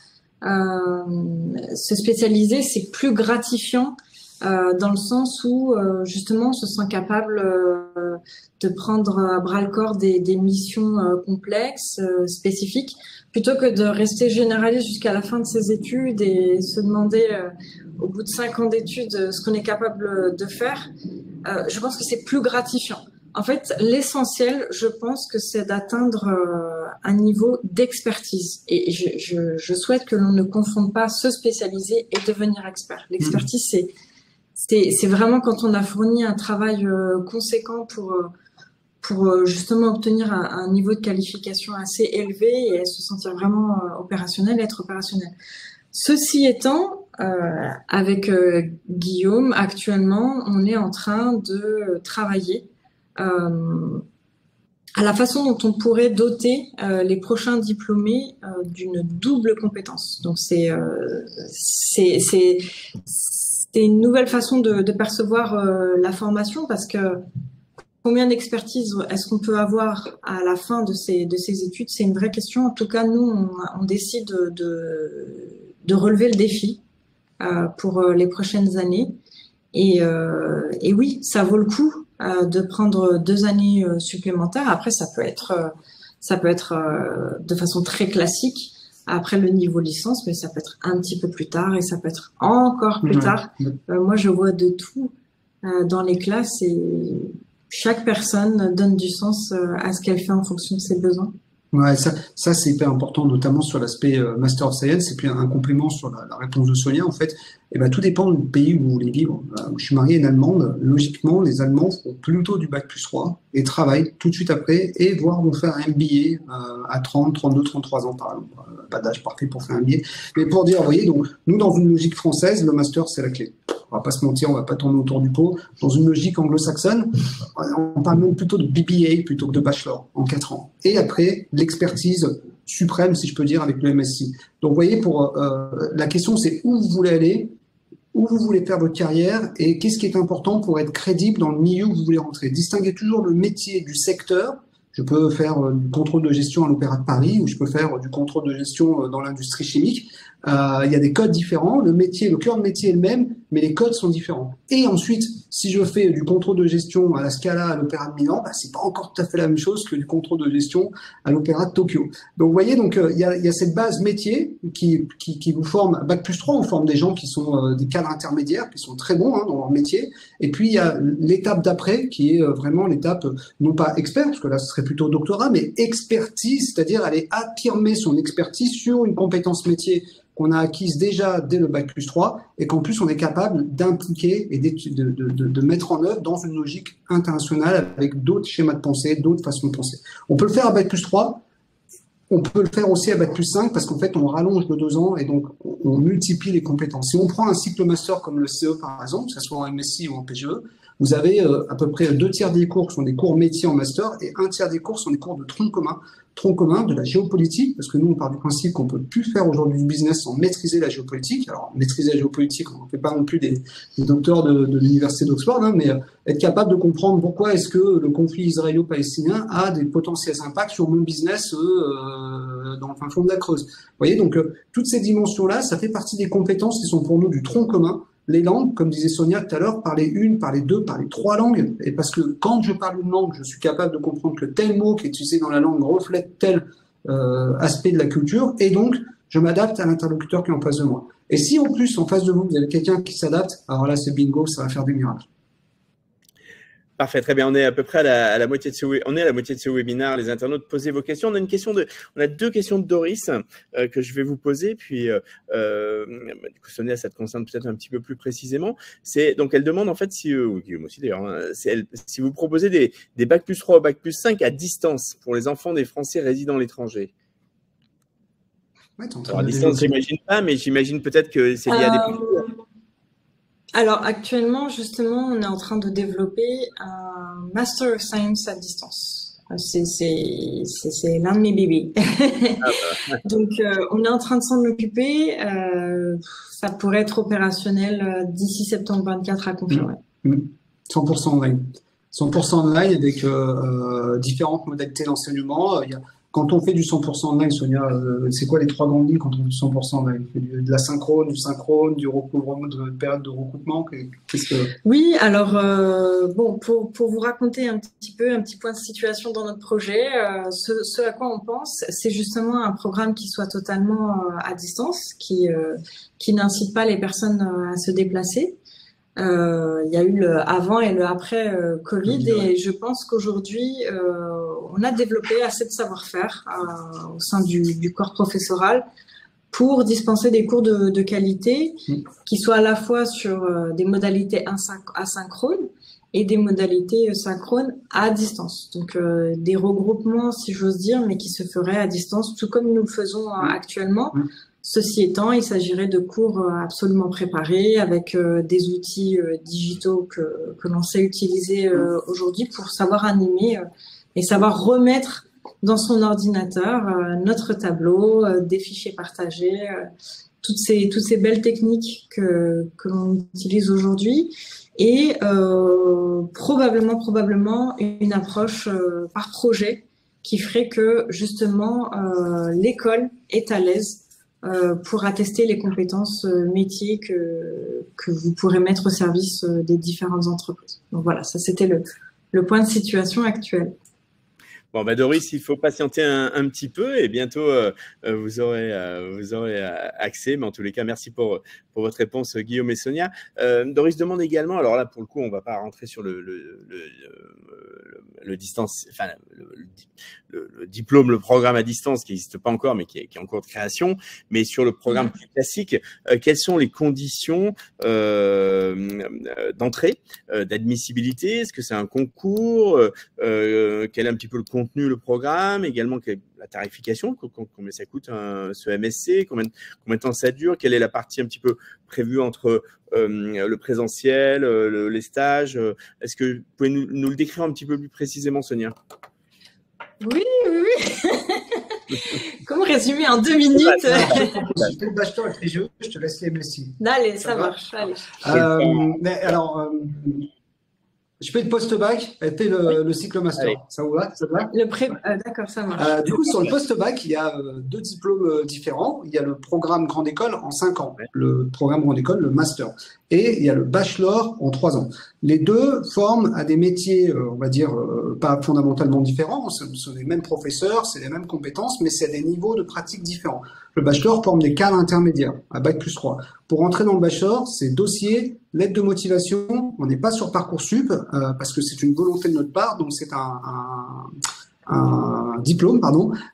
se spécialiser, c'est plus gratifiant dans le sens où justement on se sent capable de prendre à bras le corps des missions complexes, spécifiques, plutôt que de rester généraliste jusqu'à la fin de ses études et se demander au bout de 5 ans d'études ce qu'on est capable de faire. Je pense que c'est plus gratifiant. En fait, l'essentiel, je pense que c'est d'atteindre un niveau d'expertise. Et je souhaite que l'on ne confonde pas se spécialiser et devenir expert. L'expertise, c'est vraiment quand on a fourni un travail conséquent pour justement obtenir un niveau de qualification assez élevé et se sentir vraiment opérationnel, être opérationnel. Ceci étant, avec Guillaume, actuellement, on est en train de travailler à la façon dont on pourrait doter les prochains diplômés d'une double compétence. Donc c'est une nouvelle façon de percevoir la formation, parce que combien d'expertise est-ce qu'on peut avoir à la fin de ces études? C'est une vraie question. En tout cas, nous, on décide de relever le défi pour les prochaines années. Et oui, ça vaut le coup de prendre 2 années supplémentaires. Après, ça peut être Ça peut être de façon très classique après le niveau licence, mais ça peut être un petit peu plus tard et ça peut être encore plus tard. Moi, je vois de tout dans les classes et chaque personne donne du sens à ce qu'elle fait en fonction de ses besoins. Ouais, ça c'est hyper important, notamment sur l'aspect Master of Science. Et puis un complément sur la réponse de Sonia, en fait, eh ben, tout dépend du pays où vous voulez vivre. Je suis marié à une Allemande. Logiquement, les Allemands font plutôt du bac+3 et travaillent tout de suite après et voire vont faire un MBA à 30, 32, 33 ans par exemple. Pas d'âge parfait pour faire un MBA. Mais pour dire, vous voyez, donc nous dans une logique française, le master c'est la clé. On va pas se mentir, on va pas tourner autour du pot. Dans une logique anglo-saxonne, on parle même plutôt de BBA plutôt que de bachelor en 4 ans. Et après, l'expertise suprême, si je peux dire, avec le MSc. Donc, vous voyez, pour la question, c'est où vous voulez aller, où vous voulez faire votre carrière et qu'est-ce qui est important pour être crédible dans le milieu où vous voulez rentrer. Distinguez toujours le métier du secteur. Je peux faire du contrôle de gestion à l'Opéra de Paris ou je peux faire du contrôle de gestion dans l'industrie chimique. Il y a des codes différents. Le métier, le cœur de métier est le même, mais les codes sont différents. Et ensuite, si je fais du contrôle de gestion à la Scala à l'Opéra de Milan, bah, c'est pas encore tout à fait la même chose que du contrôle de gestion à l'Opéra de Tokyo. Donc, vous voyez, donc il y a cette base métier qui vous forme. Bac+3, on forme des gens qui sont des cadres intermédiaires, qui sont très bons dans leur métier. Et puis, il y a l'étape d'après, qui est vraiment l'étape, non pas expert, parce que là, ce serait plutôt doctorat, mais expertise, c'est-à-dire aller affirmer son expertise sur une compétence métier qu'on a acquise déjà dès le bac+3 et qu'en plus on est capable d'impliquer et de mettre en œuvre dans une logique internationale avec d'autres schémas de pensée, d'autres façons de penser. On peut le faire à bac+3, on peut le faire aussi à bac+5 parce qu'en fait on rallonge de 2 ans et donc on multiplie les compétences. Si on prend un cycle master comme le CE par exemple, que ce soit en MSc ou en PGE, vous avez à peu près 2/3 des cours qui sont des cours métiers en master et 1/3 des cours sont des cours de tronc commun de la géopolitique, parce que nous, on part du principe qu'on peut plus faire aujourd'hui du business sans maîtriser la géopolitique. Alors, maîtriser la géopolitique, on ne fait pas non plus des docteurs de l'université d'Oxford, mais être capable de comprendre pourquoi est-ce que le conflit israélo-palestinien a des potentiels impacts sur mon business dans le fin fond de la Creuse. Vous voyez, donc, toutes ces dimensions-là, ça fait partie des compétences qui sont pour nous du tronc commun. Les langues, comme disait Sonia tout à l'heure, parler 1, parler 2, parler 3 langues. Et parce que quand je parle une langue, je suis capable de comprendre que tel mot qui est utilisé dans la langue reflète tel aspect de la culture. Et donc, je m'adapte à l'interlocuteur qui est en face de moi. Et si en plus, en face de vous, vous avez quelqu'un qui s'adapte, alors là, c'est bingo, ça va faire des miracles. Parfait, très bien. On est à peu près à la moitié de ce webinaire. Les internautes, posez vos questions. On a 2 questions de Doris que je vais vous poser. Puis, du coup, Sonia, ça te concerne peut-être un petit peu plus précisément. Donc, elle demande en fait ou Guillaume aussi d'ailleurs, si vous proposez des bac+3 ou bac+5 à distance pour les enfants des Français résidant à l'étranger. Ouais, alors, à distance, j'imagine pas, mais j'imagine peut-être que c'est lié à des Alors actuellement, justement, on est en train de développer un Master of Science à distance. C'est l'un de mes bébés. Donc, on est en train de s'en occuper. Ça pourrait être opérationnel d'ici septembre 24 à confirmer. 100% online. 100% online avec différentes modalités d'enseignement. Quand on fait du 100% online, Sonia, c'est quoi les 3 grandes lignes quand on fait du 100% online? De la synchrone, du synchrone, du recouvrement, de période de recoupement. Oui, alors bon, pour vous raconter un petit point de situation dans notre projet, ce à quoi on pense, c'est justement un programme qui soit totalement à distance, qui n'incite pas les personnes à se déplacer. Il y a eu le avant et le après Covid et je pense qu'aujourd'hui on a développé assez de savoir-faire au sein du corps professoral pour dispenser des cours de qualité qui soient à la fois sur des modalités asynchrones et des modalités synchrones à distance. Donc des regroupements, si j'ose dire, mais qui se feraient à distance, tout comme nous le faisons actuellement. Ceci étant, il s'agirait de cours absolument préparés avec des outils digitaux que l'on sait utiliser aujourd'hui pour savoir animer et savoir remettre dans son ordinateur notre tableau, des fichiers partagés, toutes ces belles techniques que l'on utilise aujourd'hui et probablement une approche par projet qui ferait que justement l'école est à l'aise pour attester les compétences métiers que vous pourrez mettre au service des différentes entreprises. Donc voilà, ça c'était le point de situation actuel. Bon, bah Doris, il faut patienter un petit peu et bientôt vous aurez accès. Mais en tous les cas, merci pour votre réponse, Guillaume et Sonia. Doris demande également, alors là, pour le coup, on ne va pas rentrer sur le distance, enfin, le diplôme, le programme à distance qui n'existe pas encore, mais qui est en cours de création. Mais sur le programme plus classique, quelles sont les conditions d'entrée, d'admissibilité? Est-ce que c'est un concours? Quel est un petit peu le contenu, le programme? Également, la tarification, combien ça coûte ce MSC? Combien de temps ça dure? Quelle est la partie un petit peu prévue entre le présentiel, les stages? Est-ce que vous pouvez nous le décrire un petit peu plus précisément, Sonia? Oui. Comment résumer en 2 minutes? Je fais le bachelor avec les jeux, je te laisse les MSI. Allez, ça marche. Allez. Mais alors, je fais le post-bac et puis le cycle master. Allez. Ça vous va? D'accord, ça marche. Du coup, sur le post-bac, il y a 2 diplômes différents. Il y a le programme Grande École en 5 ans, le programme Grande École, le master. Et il y a le bachelor en 3 ans. Les deux forment à des métiers, on va dire, pas fondamentalement différents. Ce sont les mêmes professeurs, c'est les mêmes compétences, mais c'est à des niveaux de pratique différents. Le bachelor forme des cadres intermédiaires, à Bac+3. Pour entrer dans le bachelor, c'est dossier, lettre de motivation. On n'est pas sur Parcoursup, parce que c'est une volonté de notre part, donc c'est un diplôme,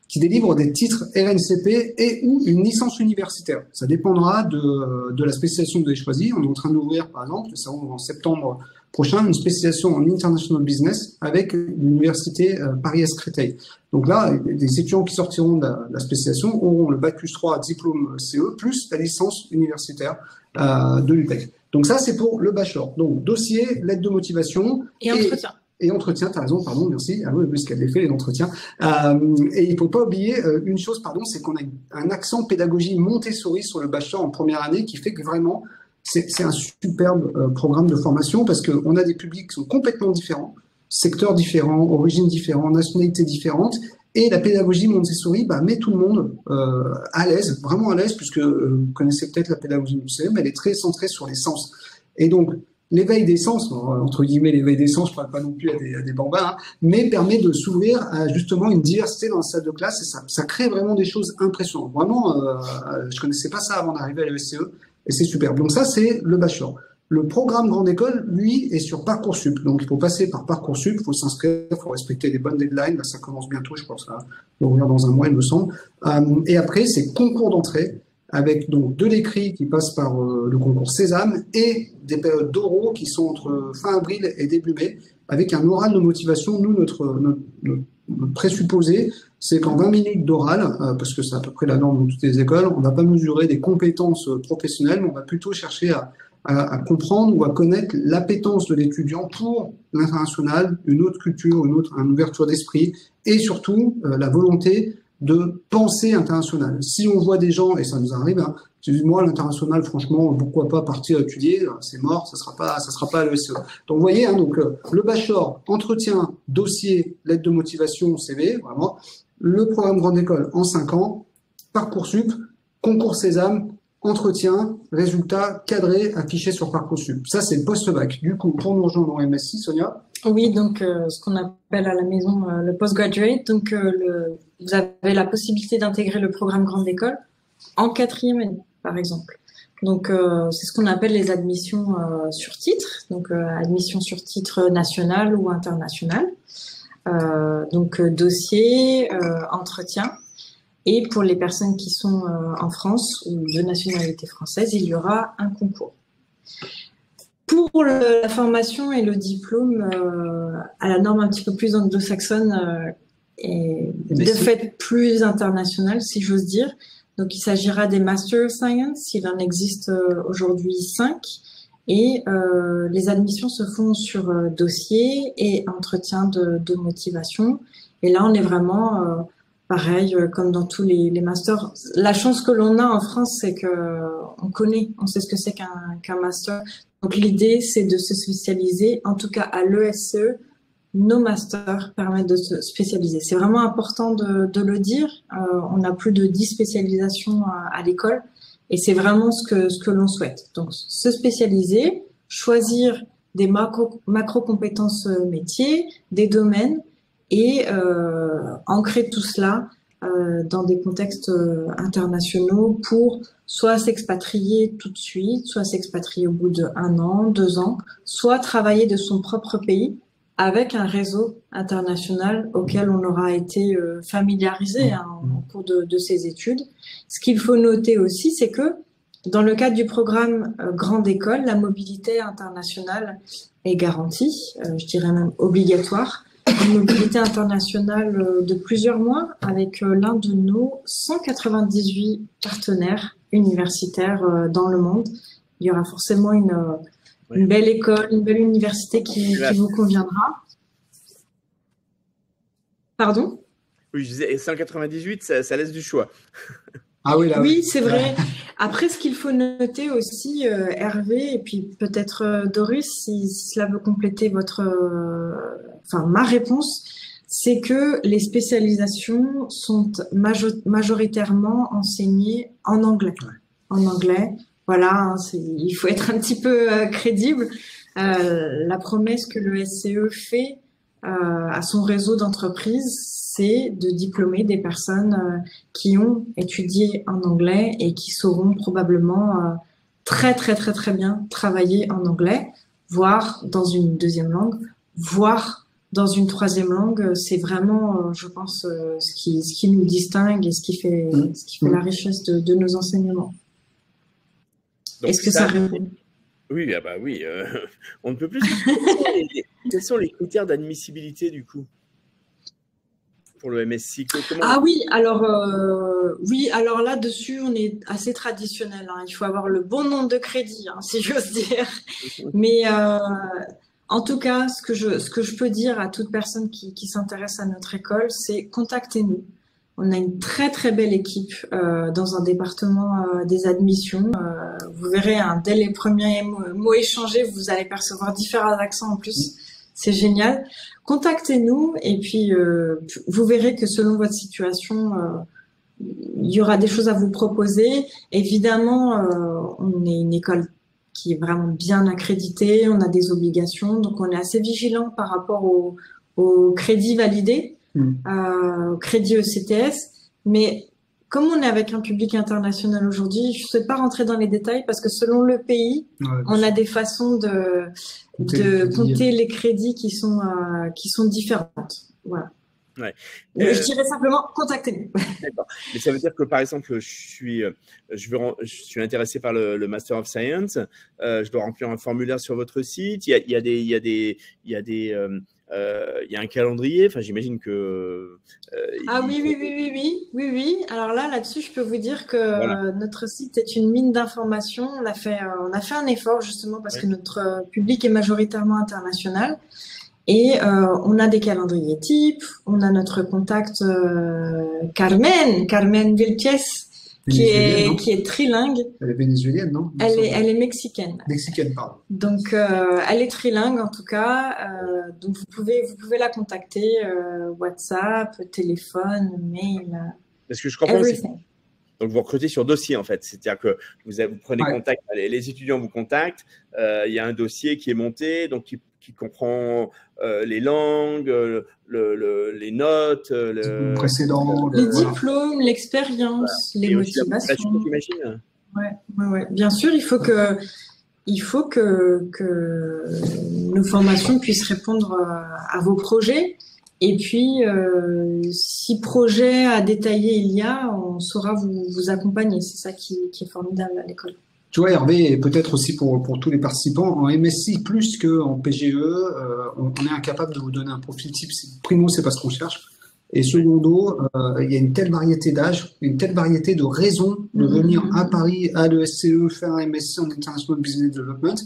qui délivre des titres RNCP et ou une licence universitaire. Ça dépendra de la spécialisation que vous avez choisie. On est en train d'ouvrir, par exemple, ça ouvre en septembre prochain, une spécialisation en International Business avec l'université Paris-Est-Créteil. Donc là, les étudiants qui sortiront de la spécialisation auront le Bac+3 diplôme CE plus la licence universitaire de l'UPEC. Donc ça, c'est pour le bachelor. Donc dossier, lettre de motivation et entretien. Et entretien, tu as raison, pardon, merci. Ah oui, parce qu'elle les fait, les entretiens. Et il ne faut pas oublier une chose, c'est qu'on a un accent pédagogie Montessori sur le bachelor en première année qui fait que vraiment, c'est un superbe programme de formation parce qu'on a des publics qui sont complètement différents, secteurs différents, origines différentes, nationalités différentes. Et la pédagogie Montessori met tout le monde à l'aise, vraiment à l'aise, puisque vous connaissez peut-être la pédagogie Montessori, mais elle est très centrée sur les sens. Et donc, l'éveil des sens, entre guillemets l'éveil des sens, je ne parle pas non plus à des bambins, mais permet de s'ouvrir à justement une diversité dans la salle de classe et ça crée vraiment des choses impressionnantes. Vraiment, je ne connaissais pas ça avant d'arriver à l'ESCE et c'est super. Donc ça, c'est le bachelor. Le programme Grande École, lui, est sur Parcoursup. Donc, il faut passer par Parcoursup, il faut s'inscrire, il faut respecter les bonnes deadlines. Là, ça commence bientôt, je pense, ça va ouvrir dans un mois, il me semble. Et après, c'est concours d'entrée avec donc de l'écrit qui passe par le concours Sésame et des périodes d'oraux qui sont entre fin avril et début mai, avec un oral de motivation. Nous, notre présupposé, c'est qu'en 20 minutes d'oral, parce que c'est à peu près la norme dans toutes les écoles, on ne va pas mesurer des compétences professionnelles, mais on va plutôt chercher à comprendre ou à connaître l'appétence de l'étudiant pour l'international, une autre culture, une ouverture d'esprit, et surtout la volonté de pensée internationale. Si on voit des gens, et ça nous arrive, tu dis, moi, l'international, franchement, pourquoi pas partir étudier, c'est mort, ça sera pas à l'ESCE. Donc, vous voyez, donc, le bachelor, entretien, dossier, lettre de motivation, CV, vraiment, le programme Grande École en 5 ans, Parcoursup, concours Sésame, entretien, résultats cadrés, affichés sur Parcoursup. Ça, c'est le post-bac. Du coup, pour nous rejoindre en MSc, Sonia? Oui, donc ce qu'on appelle à la maison le postgraduate. Donc, vous avez la possibilité d'intégrer le programme Grande École en 4e année, par exemple. Donc, c'est ce qu'on appelle les admissions sur titre. Donc, admission sur titre national ou international. Donc, dossier, entretien. Et pour les personnes qui sont en France ou de nationalité française, il y aura un concours. Pour la formation et le diplôme, à la norme un petit peu plus anglo-saxonne et de fait plus internationale, si j'ose dire. Donc, il s'agira des Master of Science. Il en existe aujourd'hui 5. Et les admissions se font sur dossier et entretien de motivation. Et là, on est vraiment... pareil, comme dans tous les masters. La chance que l'on a en France, c'est on sait ce que c'est qu'un master. Donc l'idée, c'est de se spécialiser. En tout cas, à l'ESCE, nos masters permettent de se spécialiser. C'est vraiment important de le dire. On a plus de 10 spécialisations à l'école et c'est vraiment ce que l'on souhaite. Donc se spécialiser, choisir des macro compétences métiers, des domaines. et ancrer tout cela dans des contextes internationaux pour soit s'expatrier tout de suite, soit s'expatrier au bout de 1 an, 2 ans, soit travailler de son propre pays avec un réseau international auquel on aura été familiarisé au cours de ses études. Ce qu'il faut noter aussi, c'est que dans le cadre du programme Grande École, la mobilité internationale est garantie, je dirais même obligatoire. Une mobilité internationale de plusieurs mois avec l'un de nos 198 partenaires universitaires dans le monde. Il y aura forcément une belle école, une belle université qui vous conviendra. Pardon? Oui, je disais 198, ça laisse du choix. Ah oui, là, oui, c'est vrai. Après, ce qu'il faut noter aussi, Hervé, et puis peut-être Doris, si cela veut compléter ma réponse, c'est que les spécialisations sont majoritairement enseignées en anglais. En anglais, voilà, il faut être un petit peu crédible. La promesse que le SCE fait à son réseau d'entreprises, c'est de diplômer des personnes qui ont étudié en anglais et qui sauront probablement très bien travailler en anglais, voire dans une deuxième langue, voire dans une troisième langue. C'est vraiment, je pense, ce qui nous distingue et ce qui fait la richesse de nos enseignements. Est-ce que ça répond? Oui, ah bah oui, on ne peut plus. Quels sont les critères d'admissibilité du coup pour le MSc? Oui, alors là-dessus, on est assez traditionnel. Il faut avoir le bon nombre de crédits, si j'ose dire. Mais en tout cas, ce que je peux dire à toute personne qui s'intéresse à notre école, c'est contactez-nous. On a une très belle équipe dans un département des admissions. Vous verrez, dès les premiers mots échangés, vous allez percevoir différents accents en plus. C'est génial. Contactez-nous et puis vous verrez que selon votre situation, il y aura des choses à vous proposer. Évidemment, on est une école qui est vraiment bien accréditée. On a des obligations, donc on est assez vigilant par rapport au crédit validé. Crédit ECTS, mais comme on est avec un public international aujourd'hui, je ne sais pas rentrer dans les détails parce que selon le pays, on a des façons de compter les crédits qui sont différentes. Voilà. Ouais. Je dirais simplement contactez-nous. D'accord. Mais ça veut dire que par exemple, je suis intéressé par le Master of Science. Je dois remplir un formulaire sur votre site. Il y a un calendrier. Enfin, j'imagine que. Oui. Alors là-dessus, je peux vous dire que notre site est une mine d'informations. On a fait un effort justement parce que notre public est majoritairement international. Et on a des calendriers types, on a notre contact Carmen Vilches, qui est trilingue. Elle est vénézuélienne, non? Elle est mexicaine. Mexicaine, pardon. Donc elle est trilingue en tout cas. Donc vous pouvez la contacter WhatsApp, téléphone, mail. Parce que je comprends. Donc, vous recrutez sur dossier, en fait. C'est-à-dire que vous prenez contact, les étudiants vous contactent, il y a un dossier qui est monté, donc qui comprend les langues, les notes, le précédent, les diplômes, l'expérience, les motivations. Ouais. Bien sûr, il faut que nos formations puissent répondre à vos projets. Et puis, si projet à détailler il y a, on saura vous accompagner. C'est ça qui est formidable à l'école. Tu vois, Hervé, et peut-être aussi pour tous les participants, en MSc plus qu'en PGE, on est incapable de vous donner un profil type. Primo, c'est pas ce qu'on cherche. Et secondo, il y a une telle variété d'âge, une telle variété de raisons de venir à Paris, à l'ESCE, faire un MSc en International Business Development,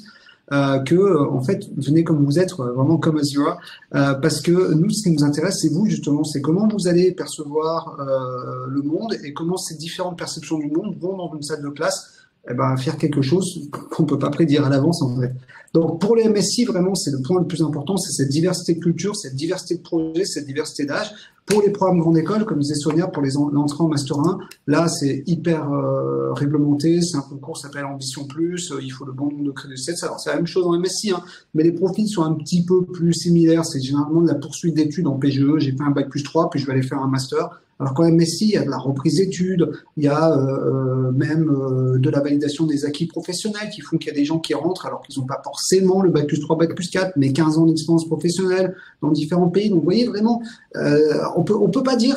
en fait, venez comme vous êtes, vraiment comme Azura, parce que nous, ce qui nous intéresse, c'est vous, justement, c'est comment vous allez percevoir le monde et comment ces différentes perceptions du monde vont dans une salle de classe faire quelque chose qu'on peut pas prédire à l'avance en fait. Donc pour les MSI, vraiment, c'est le point le plus important, c'est cette diversité de culture, cette diversité de projets, cette diversité d'âge. Pour les programmes grande école, comme disait Sonia, pour l'entrée en Master 1, là, c'est hyper réglementé, c'est un concours qui s'appelle Ambition Plus, il faut le bon nombre de crédits. Alors, c'est la même chose en MSI, hein, mais les profils sont un petit peu plus similaires. C'est généralement de la poursuite d'études en PGE. J'ai fait un bac+3, puis je vais aller faire un Master. Alors qu'en MSI, il y a de la reprise d'études, il y a même de la validation des acquis professionnels qui font qu'il y a des gens qui rentrent alors qu'ils n'ont pas forcément le bac+3, bac+4, mais 15 ans d'expérience professionnelle dans différents pays. Donc, vous voyez, vraiment, on peut pas dire,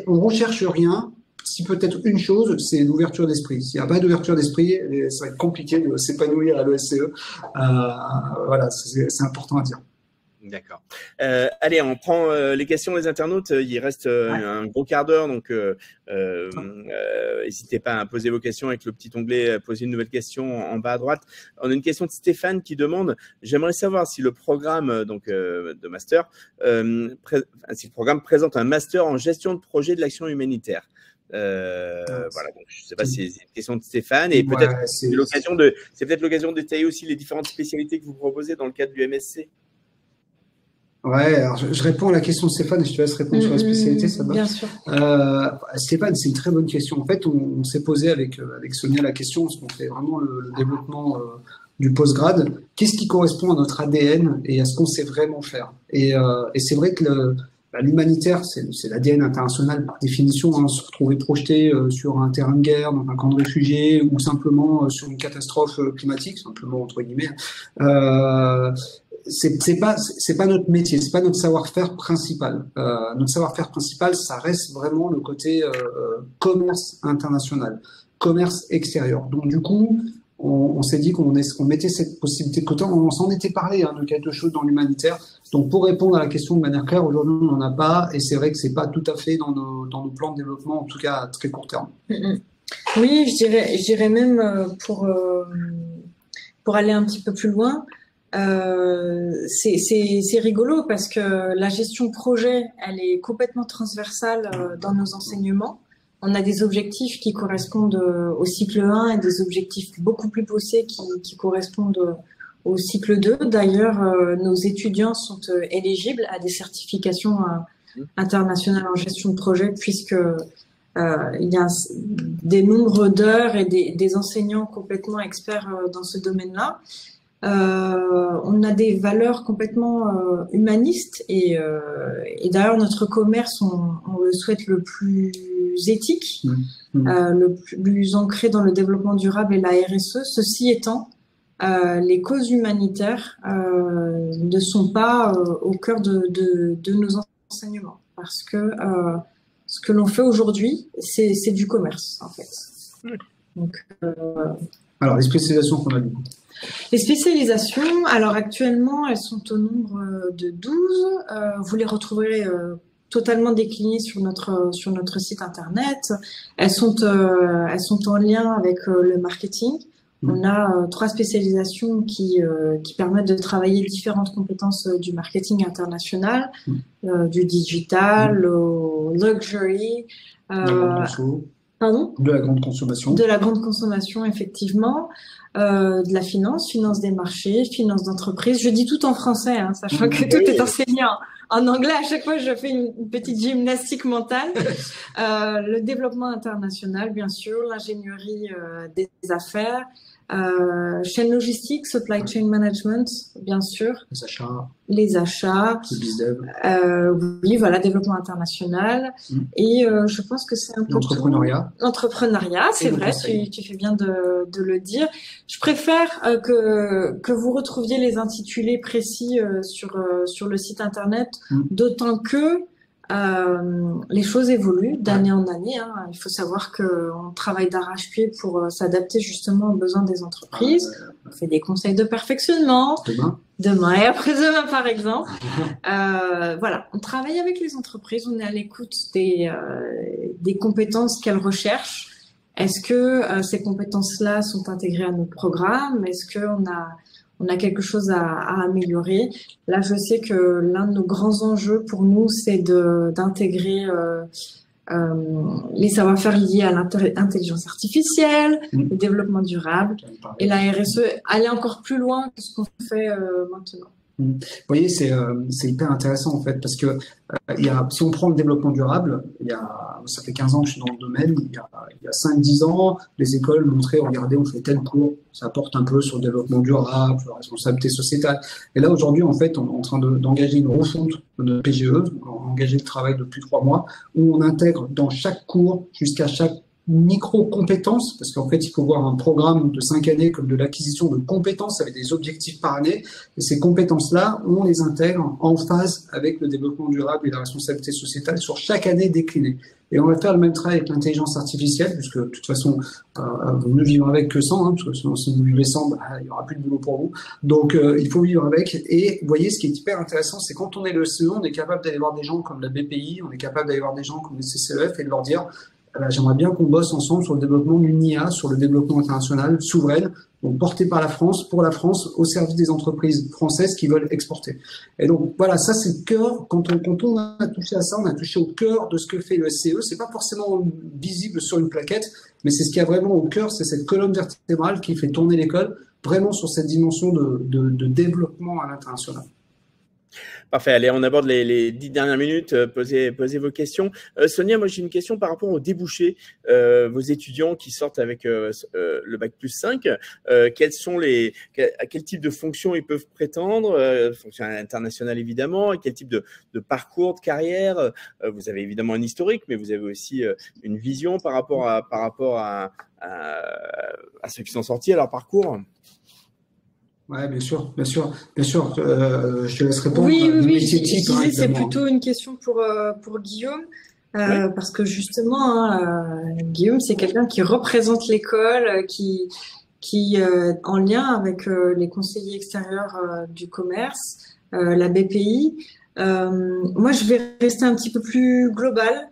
on recherche rien. Si peut-être une chose, c'est l'ouverture d'esprit. S'il n'y a pas d'ouverture d'esprit, ça va être compliqué de s'épanouir à l'ESCE. Voilà, c'est important à dire. D'accord. Allez, on prend les questions des internautes. Il reste un gros quart d'heure, donc n'hésitez pas à poser vos questions avec le petit onglet « Poser une nouvelle question » en bas à droite. On a une question de Stéphane qui demande « J'aimerais savoir si le programme de master, si le programme présente un master en gestion de projet de l'action humanitaire. » Voilà, donc je ne sais pas si c'est une question de Stéphane et peut-être c'est peut-être l'occasion de détailler aussi les différentes spécialités que vous proposez dans le cadre du MSC. Ouais, alors je réponds à la question de Stéphane et je te laisse répondre sur la spécialité, ça va. Bien sûr. Stéphane, c'est une très bonne question. En fait, on s'est posé avec Sonia la question, parce qu'on fait vraiment le développement du postgrad. Qu'est-ce qui correspond à notre ADN et à ce qu'on sait vraiment faire? Et c'est vrai que l'humanitaire, c'est l'ADN international par définition, hein, se retrouver projeté sur un terrain de guerre, dans un camp de réfugiés ou simplement sur une catastrophe climatique, simplement entre guillemets. C'est pas notre métier, c'est pas notre savoir-faire principal. Notre savoir-faire principal, ça reste vraiment le côté commerce international, commerce extérieur. Donc du coup, on s'est dit qu'on mettait cette possibilité de côté. On s'en était parlé de quelque chose dans l'humanitaire. Donc pour répondre à la question de manière claire, aujourd'hui on n'en a pas, et c'est vrai que c'est pas tout à fait dans nos plans de développement, en tout cas à très court terme. Oui, je dirais même pour aller un petit peu plus loin. C'est rigolo parce que la gestion de projet, elle est complètement transversale dans nos enseignements. On a des objectifs qui correspondent au cycle 1 et des objectifs beaucoup plus poussés qui correspondent au cycle 2. D'ailleurs, nos étudiants sont éligibles à des certifications internationales en gestion de projet puisque il y a des nombres d'heures et des enseignants complètement experts dans ce domaine-là. On a des valeurs complètement humanistes et d'ailleurs notre commerce, on le souhaite le plus éthique, le plus ancré dans le développement durable et la RSE. Ceci étant, les causes humanitaires ne sont pas au cœur de nos enseignements parce que ce que l'on fait aujourd'hui, c'est du commerce en fait. Donc, alors les spécialisations qu'on a dit. Les spécialisations, alors actuellement, elles sont au nombre de 12. Vous les retrouverez totalement déclinées sur notre site internet. Elles sont en lien avec le marketing. On a 3 spécialisations qui permettent de travailler différentes compétences du marketing international, du digital, au luxury. Pardon ? De la grande consommation. De la grande consommation, effectivement. De la finance des marchés, finance d'entreprise. Je dis tout en français, hein, sachant que tout est enseigné en anglais. À chaque fois, je fais une petite gymnastique mentale. Le développement international, bien sûr, l'ingénierie des affaires, chaîne logistique, supply chain management, bien sûr. Les achats. Le bizdev. Oui, voilà, développement international. Et je pense que c'est un peu l'entrepreneuriat. L'entrepreneuriat, c'est vrai, tu fais bien de le dire. Je préfère que vous retrouviez les intitulés précis sur le site internet, d'autant que les choses évoluent d'année en année. Hein. Il faut savoir qu'on travaille d'arrache-pied pour s'adapter justement aux besoins des entreprises. On fait des conseils de perfectionnement. Demain et après-demain, par exemple. Voilà, on travaille avec les entreprises. On est à l'écoute des compétences qu'elles recherchent. Est-ce que ces compétences-là sont intégrées à notre programme? Est-ce qu'on a quelque chose à améliorer? Là, je sais que l'un de nos grands enjeux pour nous, c'est d'intégrer les savoir-faire liés à l'intelligence artificielle, le développement durable. Et la RSE, aller encore plus loin que ce qu'on fait maintenant. Vous voyez, c'est hyper intéressant en fait, parce que si on prend le développement durable, ça fait 15 ans que je suis dans le domaine, il y a 5-10 ans, les écoles montraient, regardez, on fait tel cours, ça apporte un peu sur le développement durable, sur la responsabilité sociétale. Et là, aujourd'hui, en fait, on est en train d'engager une refonte de notre PGE, on a engagé le travail depuis 3 mois, où on intègre dans chaque cours, jusqu'à chaque micro-compétences, parce qu'en fait, il faut voir un programme de 5 années comme de l'acquisition de compétences avec des objectifs par année. Et ces compétences-là, on les intègre en phase avec le développement durable et la responsabilité sociétale sur chaque année déclinée. Et on va faire le même travail avec l'intelligence artificielle, puisque de toute façon, vous ne vivez avec que sans, parce que sinon, si vous vivez sans, il n'y aura plus de boulot pour vous. Donc, il faut vivre avec. Et vous voyez, ce qui est hyper intéressant, c'est quand on est le CE, on est capable d'aller voir des gens comme la BPI, on est capable d'aller voir des gens comme le CCEF et de leur dire, j'aimerais bien qu'on bosse ensemble sur le développement d'une IA, sur le développement international, souveraine, donc portée par la France, pour la France, au service des entreprises françaises qui veulent exporter. Et donc voilà, ça c'est le cœur. Quand on a touché à ça, on a touché au cœur de ce que fait le SCE. C'est pas forcément visible sur une plaquette, mais c'est ce qu'il y a vraiment au cœur, c'est cette colonne vertébrale qui fait tourner l'école, vraiment sur cette dimension de développement à l'international. Parfait. Allez, on aborde les 10 dernières minutes. Posez vos questions. Sonia, moi, j'ai une question par rapport aux débouchés. Vos étudiants qui sortent avec le Bac+5, à quel type de fonctions ils peuvent prétendre, fonction internationale évidemment, et quel type de parcours de carrière. Vous avez évidemment un historique, mais vous avez aussi une vision par rapport à ceux qui sont sortis à leur parcours. Ouais, bien sûr. Je te laisse répondre. Oui. C'est plutôt une question pour Guillaume, parce que justement, Guillaume, c'est quelqu'un qui représente l'école, qui en lien avec les conseillers extérieurs du commerce, la BPI. Moi, je vais rester un petit peu plus global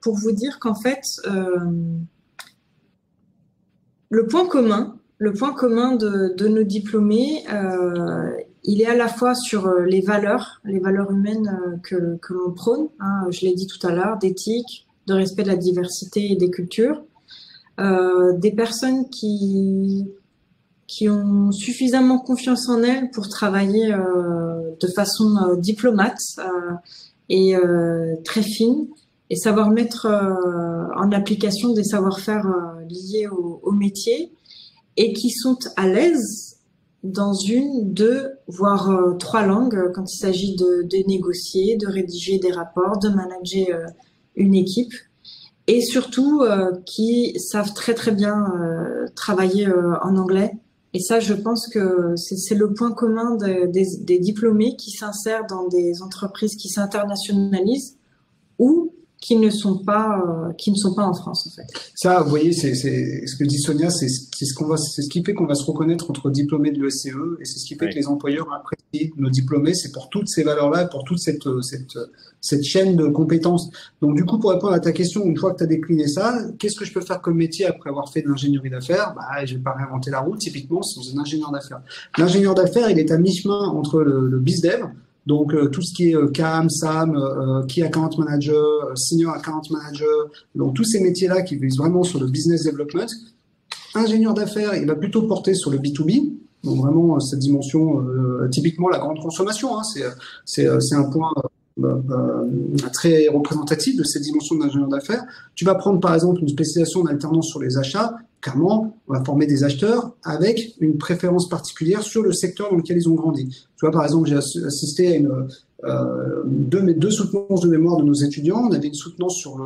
pour vous dire qu'en fait, le point commun de nos diplômés, il est à la fois sur les valeurs humaines que l'on prône, je l'ai dit tout à l'heure, d'éthique, de respect de la diversité et des cultures, des personnes qui ont suffisamment confiance en elles pour travailler de façon diplomate et très fine, et savoir mettre en application des savoir-faire liés au métier, et qui sont à l'aise dans 1, 2, voire 3 langues quand il s'agit de négocier, de rédiger des rapports, de manager une équipe, et surtout qui savent très très bien travailler en anglais. Et ça, je pense que c'est le point commun des diplômés qui s'insèrent dans des entreprises qui s'internationalisent ou qui ne sont pas en France, en fait. Ça, vous voyez, c'est ce que dit Sonia, c'est ce qui fait qu'on va se reconnaître entre diplômés de l'ESCE, et c'est ce qui fait que les employeurs apprécient nos diplômés. C'est pour toutes ces valeurs-là, pour toute cette chaîne de compétences. Donc, du coup, pour répondre à ta question, une fois que tu as décliné ça, qu'est-ce que je peux faire comme métier après avoir fait de l'ingénierie d'affaires? Je vais pas réinventer la roue. Typiquement, c'est un ingénieur d'affaires. L'ingénieur d'affaires, il est à mi-chemin entre le BizDev, donc tout ce qui est CAM, SAM, Key Account Manager, Senior Account Manager, donc tous ces métiers-là qui visent vraiment sur le business development. Ingénieur d'affaires, il va plutôt porter sur le B2B, donc vraiment cette dimension, typiquement la grande consommation, c'est un point très représentatif de cette dimension d'ingénieur d'affaires. Tu vas prendre par exemple une spécialisation d'alternance sur les achats. Clairement, on va former des acheteurs avec une préférence particulière sur le secteur dans lequel ils ont grandi. Tu vois, par exemple, j'ai assisté à deux soutenances de mémoire de nos étudiants. On avait une soutenance sur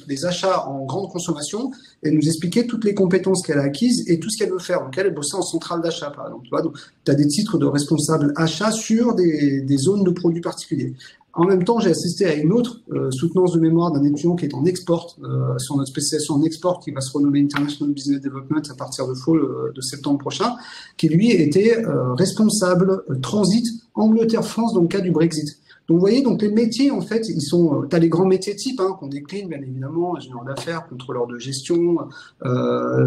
les achats en grande consommation, et elle nous expliquait toutes les compétences qu'elle a acquises et tout ce qu'elle veut faire. Donc, elle bossait en centrale d'achat, par exemple. Tu vois, donc, tu as des titres de responsable achat sur des zones de produits particuliers. En même temps, j'ai assisté à une autre soutenance de mémoire d'un étudiant qui est en export, sur notre spécialisation en export, qui va se renommer International Business Development à partir de fall de septembre prochain, qui lui était responsable transit Angleterre-France dans le cas du Brexit. Donc vous voyez, donc les métiers en fait, ils sont, t'as les grands métiers types qu'on décline bien évidemment, ingénieur d'affaires, contrôleur de gestion,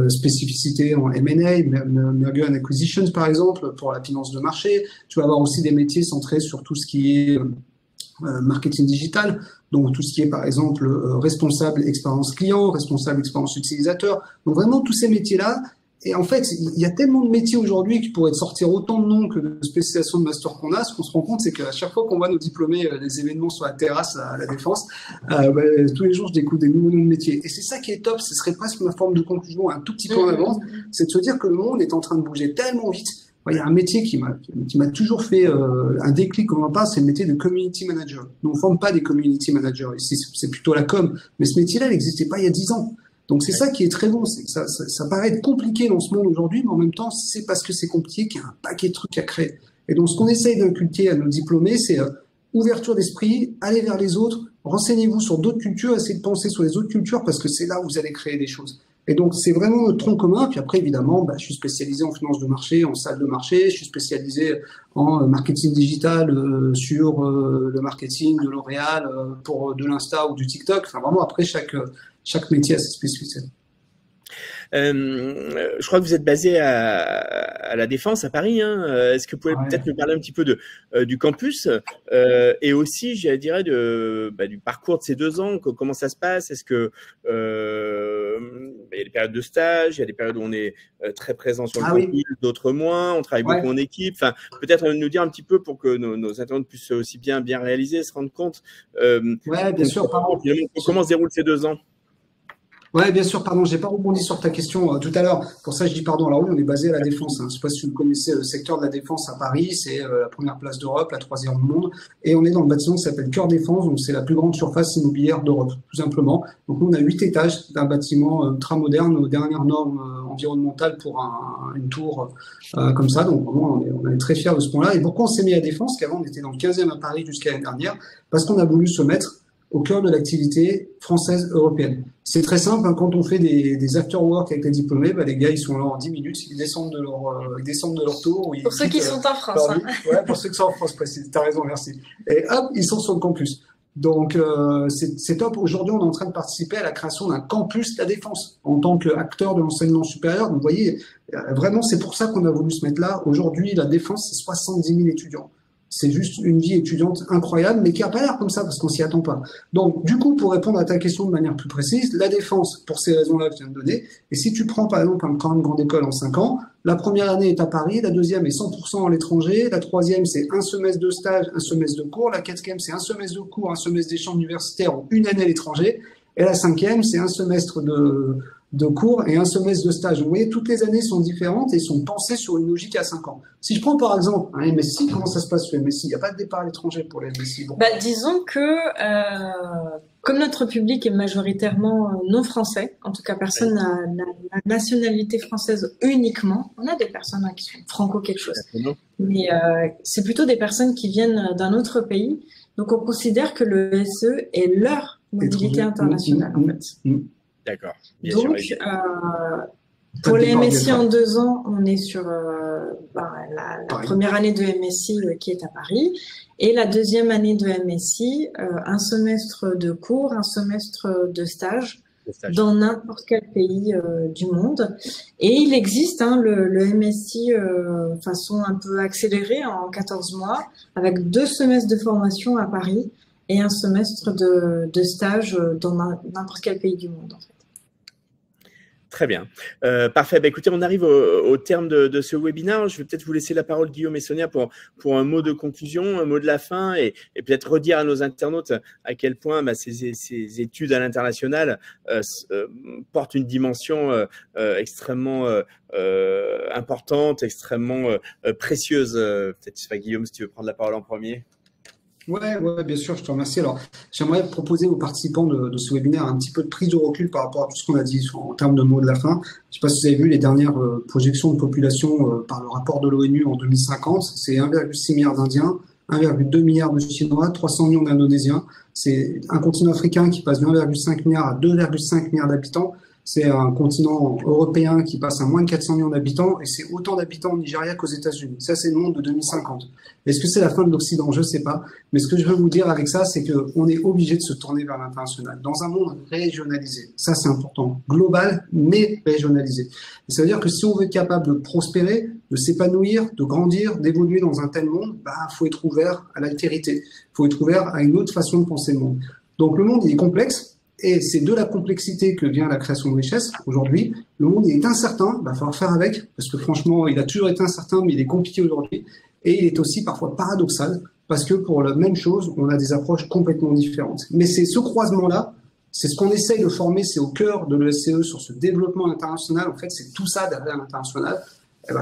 spécificité en M&A, Merger and Acquisitions par exemple pour la finance de marché. Tu vas avoir aussi des métiers centrés sur tout ce qui est marketing digital, donc tout ce qui est par exemple responsable expérience client, responsable expérience utilisateur, donc vraiment tous ces métiers-là. Et en fait, il y a tellement de métiers aujourd'hui qui pourraient sortir autant de noms que de spécialisations de master qu'on a. Ce qu'on se rend compte, c'est qu'à chaque fois qu'on voit nos diplômés, les événements sur la terrasse à la Défense, tous les jours, je découvre des nouveaux noms de métiers. Et c'est ça qui est top. Ce serait presque ma forme de conclusion un tout petit peu en avance, c'est de se dire que le monde est en train de bouger tellement vite. Il y a un métier qui m'a toujours fait un déclic, comme on parle, c'est le métier de community manager. Nous, on ne forme pas des community managers ici, c'est plutôt la com. Mais ce métier-là, il n'existait pas il y a 10 ans. Donc c'est ça qui est très bon, c'est que ça paraît être compliqué dans ce monde aujourd'hui, mais en même temps, c'est parce que c'est compliqué qu'il y a un paquet de trucs à créer. Et donc ce qu'on essaye d'inculquer à nos diplômés, c'est ouverture d'esprit, allez vers les autres, renseignez-vous sur d'autres cultures, essayez de penser sur les autres cultures, parce que c'est là où vous allez créer des choses. Et donc c'est vraiment notre tronc commun. Puis après, évidemment, je suis spécialisé en finance de marché, en salle de marché, je suis spécialisé en marketing digital sur le marketing de L'Oréal, pour de l'Insta ou du TikTok. Enfin vraiment, après, chaque métier a ses spécificités. Je crois que vous êtes basé à la Défense, à Paris. Hein. Est-ce que vous pouvez peut-être nous parler un petit peu du campus et aussi, je dirais, du parcours de ces 2 ans, comment ça se passe? Est-ce que il y a des périodes de stage, il y a des périodes où on est très présent sur le campus, d'autres moins, on travaille beaucoup en équipe. Enfin, peut-être nous dire un petit peu pour que nos internautes puissent aussi bien réaliser, se rendre compte. Bien sûr. Comment se déroulent ces 2 ans? Ouais, bien sûr, pardon, j'ai pas rebondi sur ta question tout à l'heure. Pour ça, je dis pardon. Alors oui, on est basé à la Défense. Je sais pas si vous connaissez le secteur de la Défense à Paris. C'est la première place d'Europe, la 3e au monde. Et on est dans le bâtiment qui s'appelle Cœur Défense. Donc c'est la plus grande surface immobilière d'Europe, tout simplement. Donc on a 8 étages d'un bâtiment ultra moderne aux dernières normes environnementales pour une tour comme ça. Donc vraiment, on est très fiers de ce point-là. Et pourquoi on s'est mis à Défense? Qu'avant, on était dans le 15e à Paris jusqu'à l'année dernière. Parce qu'on a voulu se mettre au cœur de l'activité française européenne. C'est très simple, hein, quand on fait des after-work avec les diplômés, les gars, ils sont là en 10 minutes, ils descendent de leur tour. Pour ceux qui sont en France. Hein. Ouais, pour ceux qui sont en France, précis. T'as raison, merci. Et hop, ils sont sur le campus. Donc, c'est top. Aujourd'hui, on est en train de participer à la création d'un campus de la Défense en tant qu'acteur de l'enseignement supérieur. Donc, vous voyez, vraiment, c'est pour ça qu'on a voulu se mettre là. Aujourd'hui, la Défense, c'est 70 000 étudiants. C'est juste une vie étudiante incroyable, mais qui n'a pas l'air comme ça parce qu'on s'y attend pas. Donc, du coup, pour répondre à ta question de manière plus précise, la Défense, pour ces raisons-là que je viens de donner, et si tu prends par exemple une grande école en 5 ans, la première année est à Paris, la deuxième est 100% à l'étranger, la troisième c'est un semestre de stage, un semestre de cours, la quatrième c'est un semestre de cours, un semestre d'échange universitaire ou une année à l'étranger, et la cinquième c'est un semestre de cours et un semestre de stage. Vous voyez, toutes les années sont différentes et sont pensées sur une logique à 5 ans. Si je prends par exemple un MSI, comment ça se passe sur MSI? Il n'y a pas de départ à l'étranger pour les MSI. Bon. Disons que comme notre public est majoritairement non français, en tout cas personne n'a la nationalité française uniquement, on a des personnes qui sont franco quelque chose, mais c'est plutôt des personnes qui viennent d'un autre pays. Donc on considère que le SE est leur mobilité internationale en fait. D'accord. Donc, pour les MSI en 2 ans, on est sur la première année de MSI qui est à Paris et la deuxième année de MSI, un semestre de cours, un semestre de stage dans n'importe quel pays du monde. Et il existe le MSI façon un peu accélérée en 14 mois avec 2 semestres de formation à Paris et un semestre de stage dans n'importe quel pays du monde en fait. Très bien. Parfait. Écoutez, on arrive au terme de ce webinaire. Je vais peut-être vous laisser la parole, Guillaume et Sonia, pour un mot de conclusion, un mot de la fin et peut-être redire à nos internautes à quel point ces études à l'international portent une dimension extrêmement importante, extrêmement précieuse. Peut-être, je sais pas, Guillaume, si tu veux prendre la parole en premier. Ouais, bien sûr, je te remercie. Alors, j'aimerais proposer aux participants de ce webinaire un petit peu de prise de recul par rapport à tout ce qu'on a dit en termes de mots de la fin. Je ne sais pas si vous avez vu les dernières projections de population par le rapport de l'ONU en 2050. C'est 1,6 milliard d'Indiens, 1,2 milliard de Chinois, 300 millions d'Indonésiens. C'est un continent africain qui passe de 1,5 milliard à 2,5 milliards d'habitants. C'est un continent européen qui passe à moins de 400 millions d'habitants et c'est autant d'habitants au Nigeria qu'aux États-Unis. Ça, c'est le monde de 2050. Est-ce que c'est la fin de l'Occident? Je ne sais pas. Mais ce que je veux vous dire avec ça, c'est qu'on est obligé de se tourner vers l'international dans un monde régionalisé. Ça, c'est important. Global, mais régionalisé. Et ça veut dire que si on veut être capable de prospérer, de s'épanouir, de grandir, d'évoluer dans un tel monde, faut être ouvert à l'altérité. Il faut être ouvert à une autre façon de penser le monde. Donc le monde, il est complexe. Et c'est de la complexité que vient la création de richesse. Aujourd'hui, le monde est incertain, il va falloir faire avec, parce que franchement, il a toujours été incertain, mais il est compliqué aujourd'hui. Et il est aussi parfois paradoxal, parce que pour la même chose, on a des approches complètement différentes. Mais c'est ce croisement-là, c'est ce qu'on essaye de former, c'est au cœur de l'ESCE sur ce développement international. En fait, c'est tout ça derrière l'international.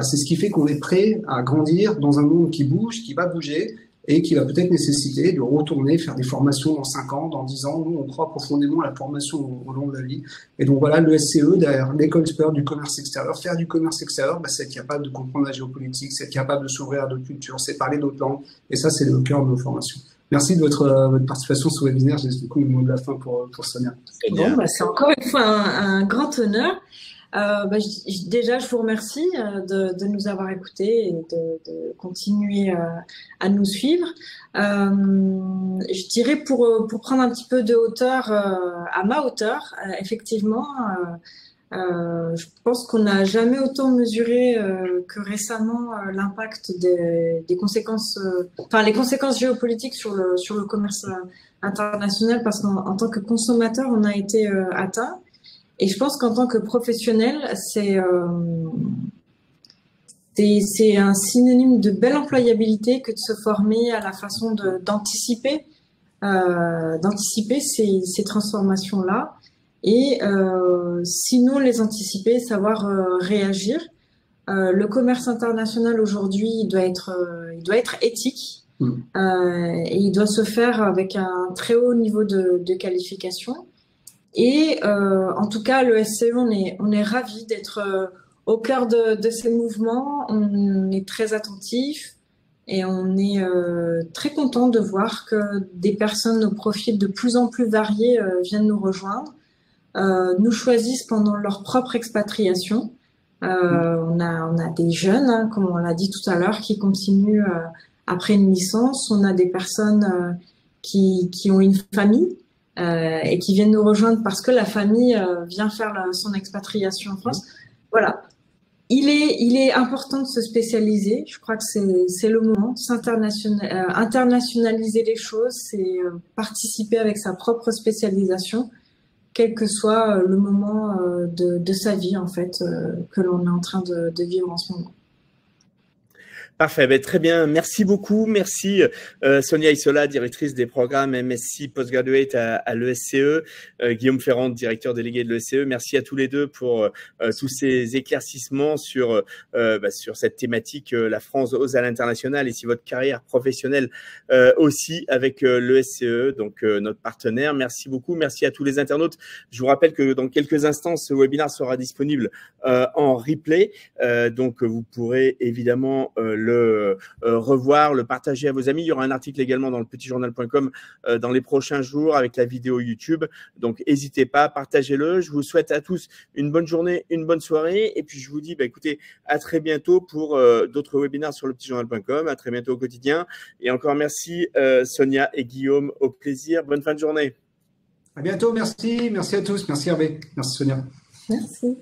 C'est ce qui fait qu'on est prêt à grandir dans un monde qui bouge, qui va bouger, et qui va peut-être nécessiter de retourner faire des formations dans 5 ans, dans 10 ans. Nous, on croit profondément à la formation au long de la vie. Et donc voilà, le SCE, derrière l'école supérieure du commerce extérieur, faire du commerce extérieur, c'est être capable de comprendre la géopolitique, c'est être capable de s'ouvrir à d'autres cultures, c'est parler d'autres langues. Et ça, c'est le cœur de nos formations. Merci de votre participation sur le webinaire. J'ai du coup le mot de la fin pour Sonia. Bon, c'est encore une fois un grand honneur. Déjà, je vous remercie de nous avoir écoutés et de continuer à nous suivre. Je dirais pour prendre un petit peu de hauteur, à ma hauteur, effectivement, je pense qu'on n'a jamais autant mesuré que récemment l'impact des conséquences, les conséquences géopolitiques sur le commerce international, parce qu'en tant que consommateur, on a été atteint. Et je pense qu'en tant que professionnel, c'est un synonyme de belle employabilité que de se former à la façon d'anticiper ces transformations-là. Et sinon les anticiper, savoir réagir. Le commerce international aujourd'hui, il doit être éthique. Et il doit se faire avec un très haut niveau de qualification. Et en tout cas, le SCE, on est ravis d'être au cœur de ces mouvements. On est très attentifs et on est très content de voir que des personnes au profil de plus en plus variés viennent nous rejoindre, nous choisissent pendant leur propre expatriation. On a des jeunes, comme on l'a dit tout à l'heure, qui continuent après une licence. On a des personnes qui ont une famille. Et qui viennent nous rejoindre parce que la famille vient faire son expatriation en France. Voilà. Il est important de se spécialiser. Je crois que c'est le moment. Internationaliser les choses, c'est participer avec sa propre spécialisation, quel que soit le moment de sa vie, en fait, que l'on est en train de vivre en ce moment. Parfait, très bien. Merci beaucoup. Merci Sonia Isola, directrice des programmes MSc Postgraduate à l'ESCE, Guillaume Ferrand, directeur délégué de l'ESCE. Merci à tous les deux pour tous ces éclaircissements sur cette thématique, la France ose à l'international, et si votre carrière professionnelle aussi avec l'ESCE, donc notre partenaire. Merci beaucoup. Merci à tous les internautes. Je vous rappelle que dans quelques instants, ce webinaire sera disponible en replay. Donc vous pourrez évidemment le revoir, le partager à vos amis. Il y aura un article également dans le petitjournal.com dans les prochains jours avec la vidéo YouTube. Donc, n'hésitez pas, partagez-le. Je vous souhaite à tous une bonne journée, une bonne soirée. Et puis, je vous dis, écoutez, à très bientôt pour d'autres webinaires sur le petitjournal.com. À très bientôt au quotidien. Et encore merci Sonia et Guillaume. Au plaisir. Bonne fin de journée. À bientôt. Merci. Merci à tous. Merci Hervé. Merci Sonia. Merci.